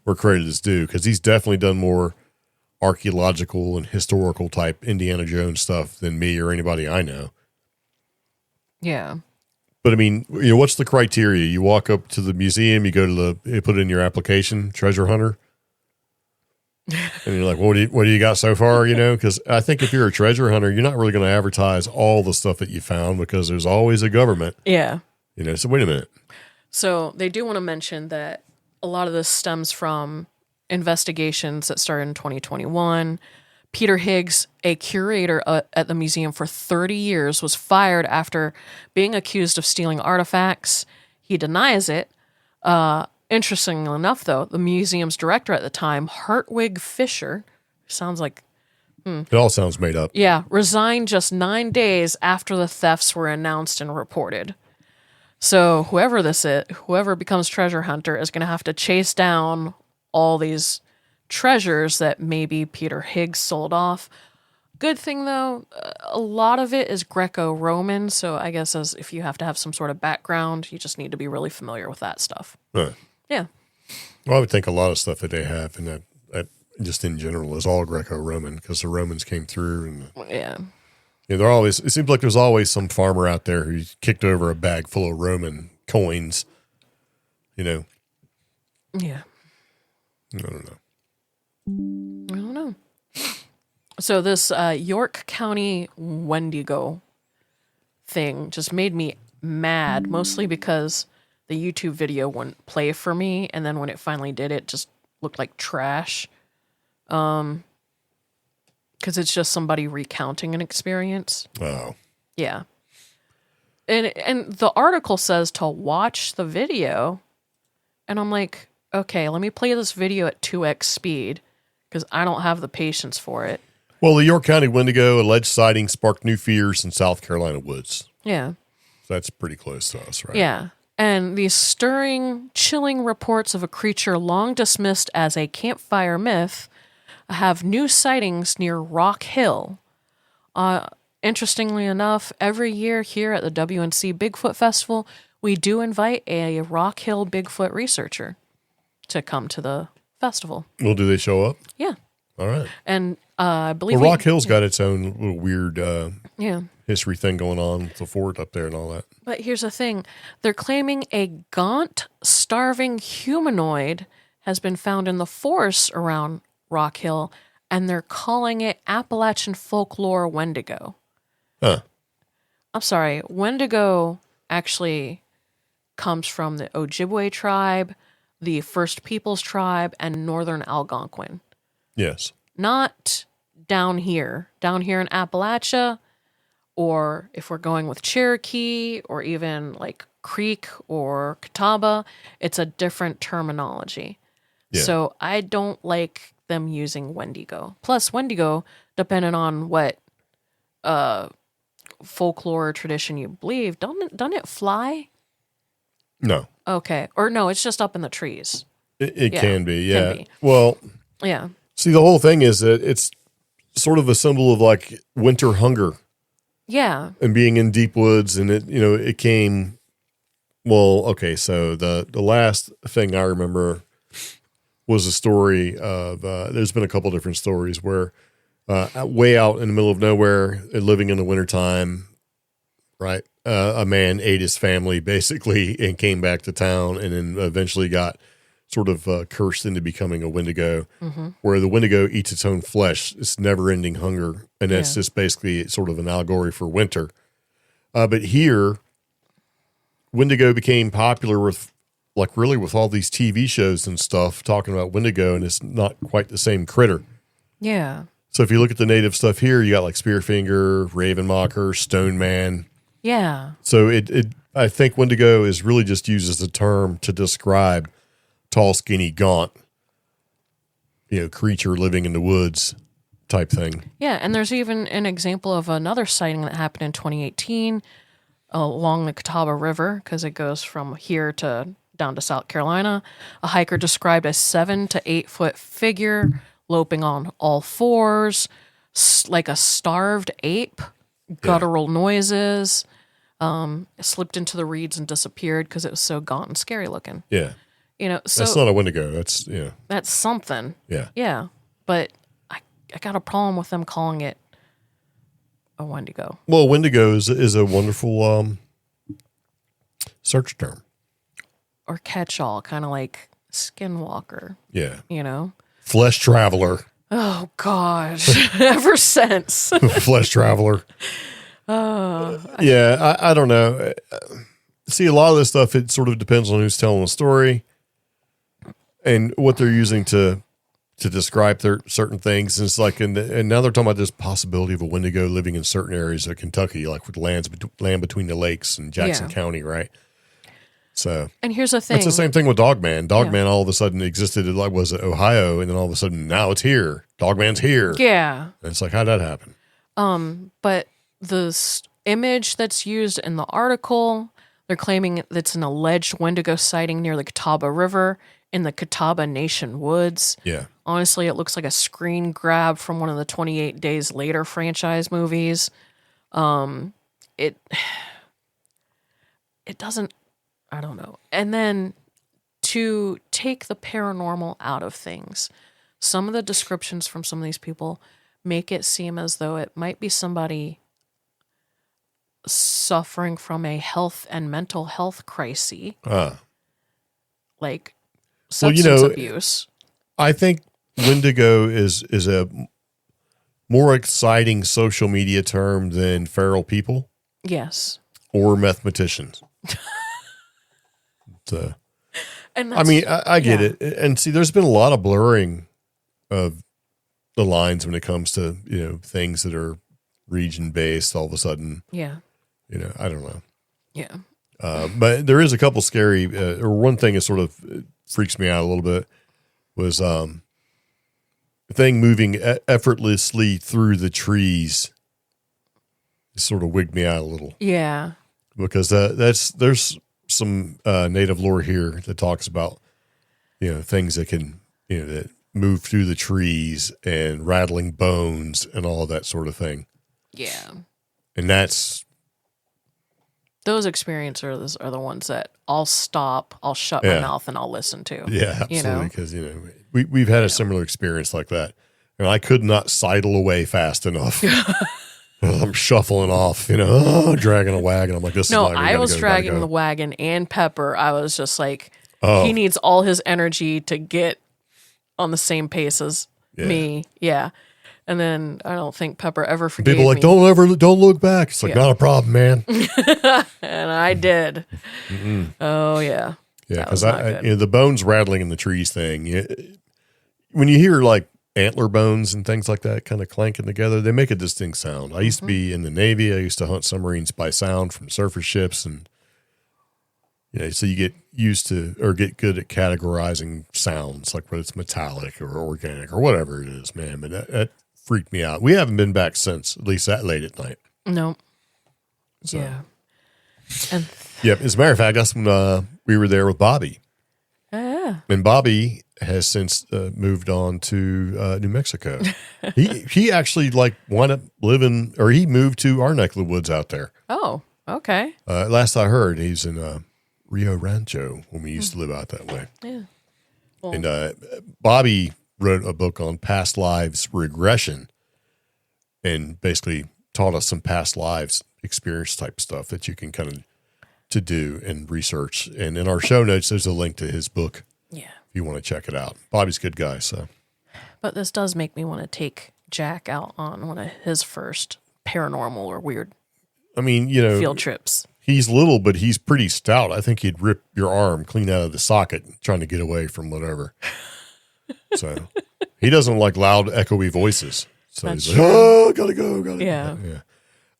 A: where credit is due, because he's definitely done more archaeological and historical type Indiana Jones stuff than me or anybody I know.
B: Yeah.
A: But I mean, you know, what's the criteria? You walk up to the museum, you go to you put it in your application, treasure hunter. And you're like, what do you got so far? You know, because I think if you're a treasure hunter, you're not really going to advertise all the stuff that you found, because there's always a government.
B: Yeah.
A: You know, so wait a minute.
B: So they do want to mention that a lot of this stems from investigations that started in 2021. Peter Higgs, a curator at the museum for 30 years, was fired after being accused of stealing artifacts. He denies it. Interestingly enough, though, the museum's director at the time, Hartwig Fisher, sounds like...
A: It all sounds made up.
B: Yeah, resigned just 9 days after the thefts were announced and reported. So whoever becomes treasure hunter is going to have to chase down all these treasures that maybe Peter Higgs sold off. Good thing, though, a lot of it is Greco-Roman, so I guess if you have to have some sort of background, you just need to be really familiar with that stuff.
A: Huh.
B: Yeah.
A: Well, I would think a lot of stuff that they have in that just in general is all Greco-Roman, because the Romans came through. And
B: Yeah.
A: it seems like there's always some farmer out there who kicked over a bag full of Roman coins, you know.
B: Yeah.
A: I don't know.
B: I don't know. So this York County Wendigo thing just made me mad, mostly because the YouTube video wouldn't play for me, and then when it finally did, it just looked like trash. Because it's just somebody recounting an experience.
A: Oh.
B: Yeah. And the article says to watch the video, and I'm like, okay, let me play this video at 2x speed, because I don't have the patience for it.
A: Well, the York County Wendigo alleged sighting sparked new fears in South Carolina woods.
B: Yeah.
A: So that's pretty close to us, right?
B: Yeah. And these stirring, chilling reports of a creature long dismissed as a campfire myth have new sightings near Rock Hill. Interestingly enough, every year here at the WNC Bigfoot Festival, we do invite a Rock Hill Bigfoot researcher to come to the festival.
A: Well, do they show up?
B: Yeah.
A: All right.
B: And I believe
A: Well, Rock Hill's got its own little weird history thing going on with the fort up there and all that.
B: But here's the thing. They're claiming a gaunt, starving humanoid has been found in the forests around Rock Hill, and they're calling it Appalachian folklore Wendigo.
A: Huh.
B: I'm sorry. Wendigo actually comes from the Ojibwe tribe, the First Peoples tribe, and Northern Algonquin.
A: Yes.
B: Not down here. Down here in Appalachia, or if we're going with Cherokee, or even like Creek or Catawba, it's a different terminology.
A: Yeah.
B: So I don't like them using Wendigo. Plus, Wendigo, depending on what folklore tradition you believe, doesn't it fly?
A: No.
B: Okay. Or no, it's just up in the trees.
A: It
B: Yeah,
A: can be, yeah.
B: can be.
A: Well,
B: Yeah.
A: see, the whole thing is that it's sort of a symbol of like winter hunger
B: Yeah.
A: and being in deep woods. And it came, well, okay. So the last thing I remember was a story of, there's been a couple different stories where way out in the middle of nowhere, living in the wintertime, right? A man ate his family basically and came back to town and then eventually got sort of cursed into becoming a Wendigo, where the Wendigo eats its own flesh. It's never-ending hunger, and that's just basically sort of an allegory for winter. But here, Wendigo became popular with, like, really with all these TV shows and stuff talking about Wendigo, and it's not quite the same critter.
B: Yeah.
A: So if you look at the native stuff here, you got like Spearfinger, Ravenmocker, Stone Man.
B: Yeah.
A: So I think Wendigo is really just used as a term to describe tall, skinny, gaunt, creature living in the woods type thing.
B: Yeah, and there's even an example of another sighting that happened in 2018 along the Catawba River, because it goes from here to down to South Carolina. A hiker described a 7 to 8 foot figure loping on all fours, like a starved ape, guttural noises, slipped into the reeds and disappeared because it was so gaunt and scary looking.
A: Yeah.
B: So
A: that's not a Wendigo. That's
B: something.
A: Yeah.
B: Yeah. But I got a problem with them calling it a Wendigo.
A: Well, Wendigo is a wonderful search term.
B: Or catch-all, kind of like skinwalker.
A: Yeah.
B: Flesh
A: traveler.
B: Oh, gosh. Ever since.
A: Flesh traveler. Yeah, I don't know. See, a lot of this stuff, it sort of depends on who's telling the story and what they're using to describe their certain things. And it's like, and now they're talking about this possibility of a Wendigo living in certain areas of Kentucky, like with land between the lakes and Jackson County, right? So,
B: and here's the thing.
A: It's the same thing with Dogman. Dogman all of a sudden existed, like, was it Ohio? And then all of a sudden, now it's here. Dogman's here.
B: Yeah.
A: And it's like, how'd that happen?
B: But the image that's used in the article, they're claiming that's an alleged Wendigo sighting near the Catawba River in the Catawba Nation woods.
A: Yeah.
B: Honestly, it looks like a screen grab from one of the 28 Days Later franchise movies. It doesn't, I don't know. And then to take the paranormal out of things, some of the descriptions from some of these people make it seem as though it might be somebody suffering from a health and mental health crisis, like substance abuse.
A: I think Wendigo is a more exciting social media term than feral people.
B: Yes.
A: Or mathematicians.
B: And
A: I mean, I get it. And see, there's been a lot of blurring of the lines when it comes to, things that are region based all of a sudden.
B: Yeah.
A: I don't know.
B: Yeah.
A: But there is a couple scary, or one thing that sort of freaks me out a little bit was a thing moving effortlessly through the trees. It sort of wigged me out a little.
B: Yeah.
A: Because there's some native lore here that talks about, things that can, that move through the trees and rattling bones and all that sort of thing.
B: Yeah.
A: And
B: those experiences are the ones that I'll stop, I'll shut my mouth, and I'll listen to.
A: Yeah, absolutely. Because, we've had a similar experience like that. And I could not sidle away fast enough. I'm shuffling off, dragging a wagon. I'm like, this
B: No,
A: is not
B: I was dragging the wagon and Pepper. I was just like, he needs all his energy to get on the same pace as me. Yeah. And then I don't think Pepper ever forgave
A: People are like, don't look back. It's like, not a problem, man.
B: And I did. Oh, yeah.
A: Yeah, because the bones rattling in the trees thing, when you hear like antler bones and things like that kind of clanking together, they make a distinct sound. I used to be in the Navy. I used to hunt submarines by sound from surface ships. And, so you get used to or get good at categorizing sounds, like whether it's metallic or organic or whatever it is, man. But that freaked me out. We haven't been back since, at least that late at night.
B: No.
A: So.
B: Yeah. And
A: As a matter of fact, that's when we were there with Bobby.
B: yeah.
A: And Bobby has since moved on to New Mexico. he actually wound up living, or he moved to our neck of the woods out there.
B: Oh, okay.
A: Last I heard, he's in Rio Rancho when we used to live out that way.
B: Yeah. Well,
A: And Bobby wrote a book on past lives regression and basically taught us some past lives experience type stuff that you can kind of to do and research. And in our show notes, there's a link to his book.
B: yeah.
A: If you want to check it out. Bobby's a good guy, so.
B: But this does make me want to take Jack out on one of his first paranormal or weird field trips.
A: He's little, but he's pretty stout. I think he'd rip your arm clean out of the socket trying to get away from whatever. So he doesn't like loud, echoey voices. So
B: That's
A: he's like, oh, gotta go.
B: Yeah.
A: Yeah.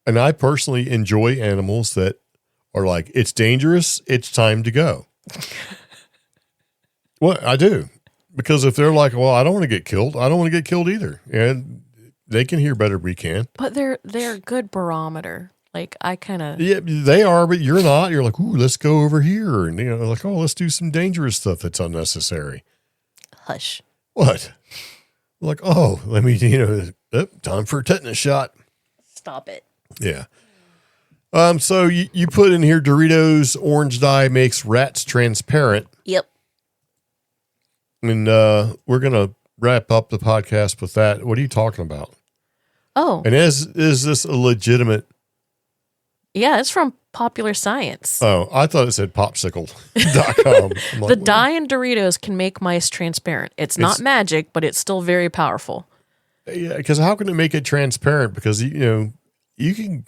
A: And I personally enjoy animals that are like, it's dangerous, it's time to go. Well, I do. Because if they're like, well, I don't want to get killed, I don't want to get killed either. And they can hear better than we can.
B: But they're a good barometer. Like, I kind of...
A: Yeah, they are, but you're not. You're like, ooh, let's go over here. And, like, oh, let's do some dangerous stuff that's unnecessary.
B: Hush.
A: What? Like, oh, let me, time for a tetanus shot.
B: Stop it.
A: Yeah. So you put in here Doritos orange dye makes rats transparent.
B: Yep.
A: And we're going to wrap up the podcast with that. What are you talking about?
B: Oh.
A: And is this a legitimate?
B: Yeah, it's from Popular Science.
A: Oh, I thought it said popsicle.com. I'm like,
B: The dye in Doritos can make mice transparent. It's not magic, but it's still very powerful.
A: Yeah, because how can it make it transparent? Because, you can,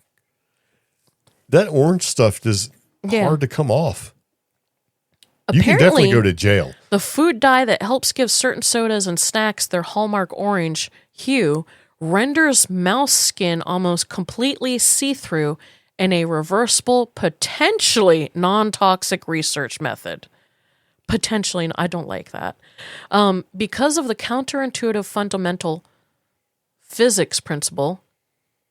A: that orange stuff is hard to come off. You can definitely go to jail.
B: The food dye that helps give certain sodas and snacks their hallmark orange hue renders mouse skin almost completely see-through in a reversible, potentially non-toxic research method. Potentially, I don't like that. Because of the counterintuitive fundamental physics principle,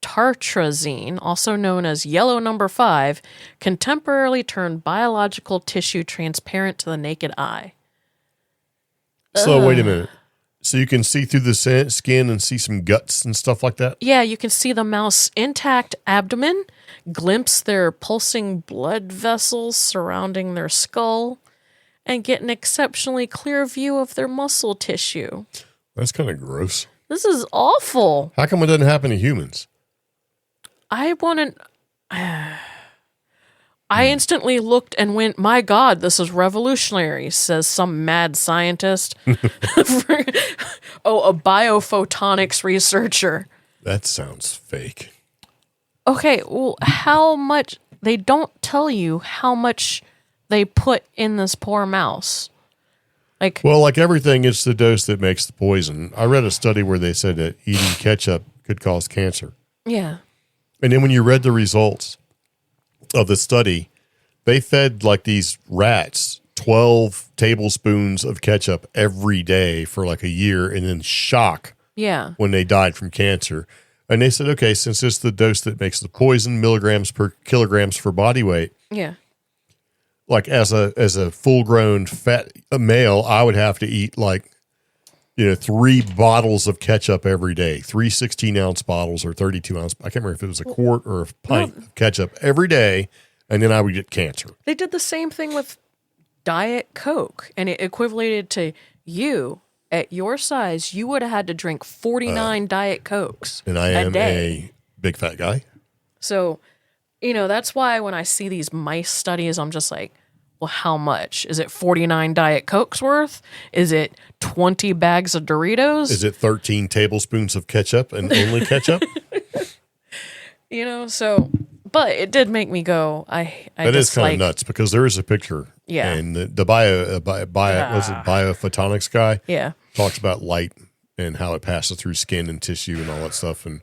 B: tartrazine, also known as yellow number 5, can temporarily turn biological tissue transparent to the naked eye.
A: So wait a minute. So you can see through the skin and see some guts and stuff like that?
B: Yeah, you can see the mouse intact abdomen, glimpse their pulsing blood vessels surrounding their skull, and get an exceptionally clear view of their muscle tissue.
A: That's kind of gross.
B: This is awful.
A: How come it doesn't happen to humans?
B: I instantly looked and went, my God, this is revolutionary, says some mad scientist. A biophotonics researcher.
A: That sounds fake.
B: Okay, well, how much, they don't tell you how much they put in this poor mouse.
A: Well, like everything, it's the dose that makes the poison. I read a study where they said that eating ketchup could cause cancer.
B: Yeah.
A: And then when you read the results of the study, they fed like these rats 12 tablespoons of ketchup every day for like a year and then shock when they died from cancer. And they said, okay, since it's the dose that makes the poison, milligrams per kilograms for body weight.
B: Yeah.
A: Like as a full-grown fat male, I would have to eat 3 bottles of ketchup every day, 3 16-ounce bottles or 32-ounce. I can't remember if it was a quart or a pint of ketchup every day, and then I would get cancer.
B: They did the same thing with Diet Coke, and it equated to you. At your size, you would have had to drink 49 Diet Cokes
A: and I am a Big fat guy.
B: So, that's why when I see these mice studies, I'm just like, well, how much? Is it 49 Diet Cokes worth? Is it 20 bags of Doritos?
A: Is it 13 tablespoons of ketchup and only ketchup?
B: But it did make me go,
A: That is kind of nuts because there is a picture.
B: Yeah.
A: And the biophotonics guy
B: yeah.
A: talks about light and how it passes through skin and tissue and all that stuff. And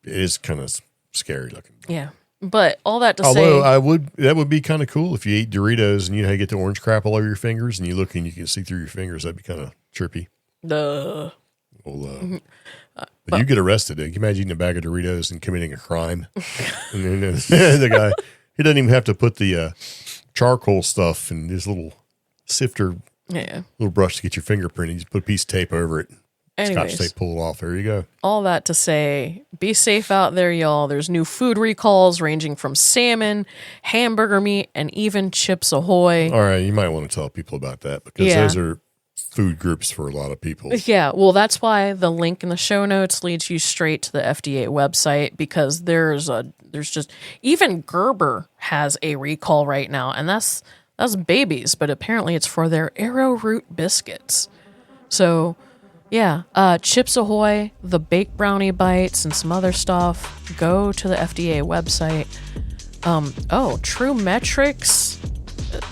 A: it is kind of scary looking.
B: Yeah. But all that to
A: Although
B: say.
A: that would be kind of cool if you ate Doritos and you get the orange crap all over your fingers and you look and you can see through your fingers. That'd be kind of trippy. Well, but you get arrested. Can you imagine eating a bag of Doritos and committing a crime? And then the guy, he doesn't even have to put the charcoal stuff and this little sifter, little brush to get your fingerprint. You just put a piece of tape over it.
B: Anyways,
A: Scotch tape, pull it off. There you go.
B: All that to say, be safe out there, y'all. There's new food recalls ranging from salmon, hamburger meat, and even Chips Ahoy.
A: All right, you might want to tell people about that because those are food groups for a lot of people.
B: Yeah, well, that's why the link in the show notes leads you straight to the FDA website because there's just even Gerber has a recall right now, and that's babies, but apparently it's for their arrowroot biscuits. So, yeah, Chips Ahoy, the baked brownie bites, and some other stuff. Go to the FDA website. True Metrics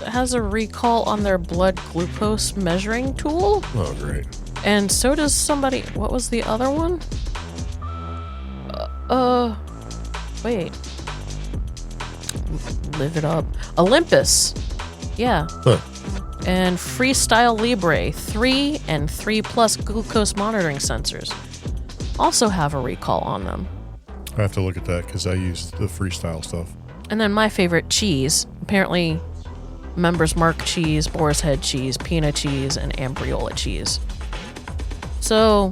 B: has a recall on their blood glucose measuring tool.
A: Oh, great.
B: And so does somebody. What was the other one? Wait. Live it up. Olympus. Yeah.
A: Huh.
B: And Freestyle Libre 3 and 3 Plus glucose monitoring sensors also have a recall on them.
A: I have to look at that because I use the Freestyle stuff.
B: And then my favorite cheese. Apparently, Members Mark cheese, Boar's Head cheese, peanut cheese, and Ambriola cheese. So,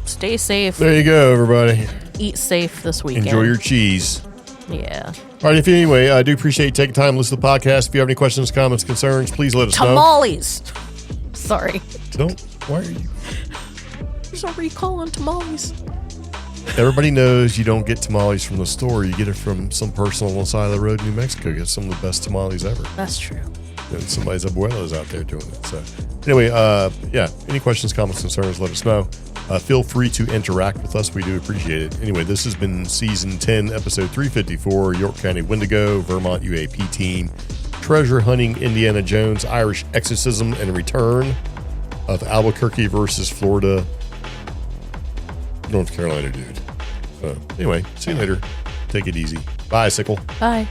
B: stay safe.
A: There you go, everybody.
B: Eat safe this weekend.
A: Enjoy your cheese.
B: Yeah.
A: All right, anyway, I do appreciate you taking time to listen to the podcast. If you have any questions, comments, concerns, please let us know.
B: Tamales. Sorry.
A: Why are you?
B: There's a recall on tamales.
A: Everybody knows you don't get tamales from the store. You get it from some person on the side of the road in New Mexico. Gets some of the best tamales ever.
B: That's true.
A: And somebody's abuela's out there doing it. So anyway, any questions, comments, concerns, let us know. Feel free to interact with us. We do appreciate it. Anyway, this has been Season 10, Episode 354, York County Wendigo, Vermont UAP team, treasure hunting Indiana Jones, Irish exorcism, and return of Albuquerque versus Florida, North Carolina dude. Anyway, see you later. Take it easy. Bye, Sickle.
B: Bye.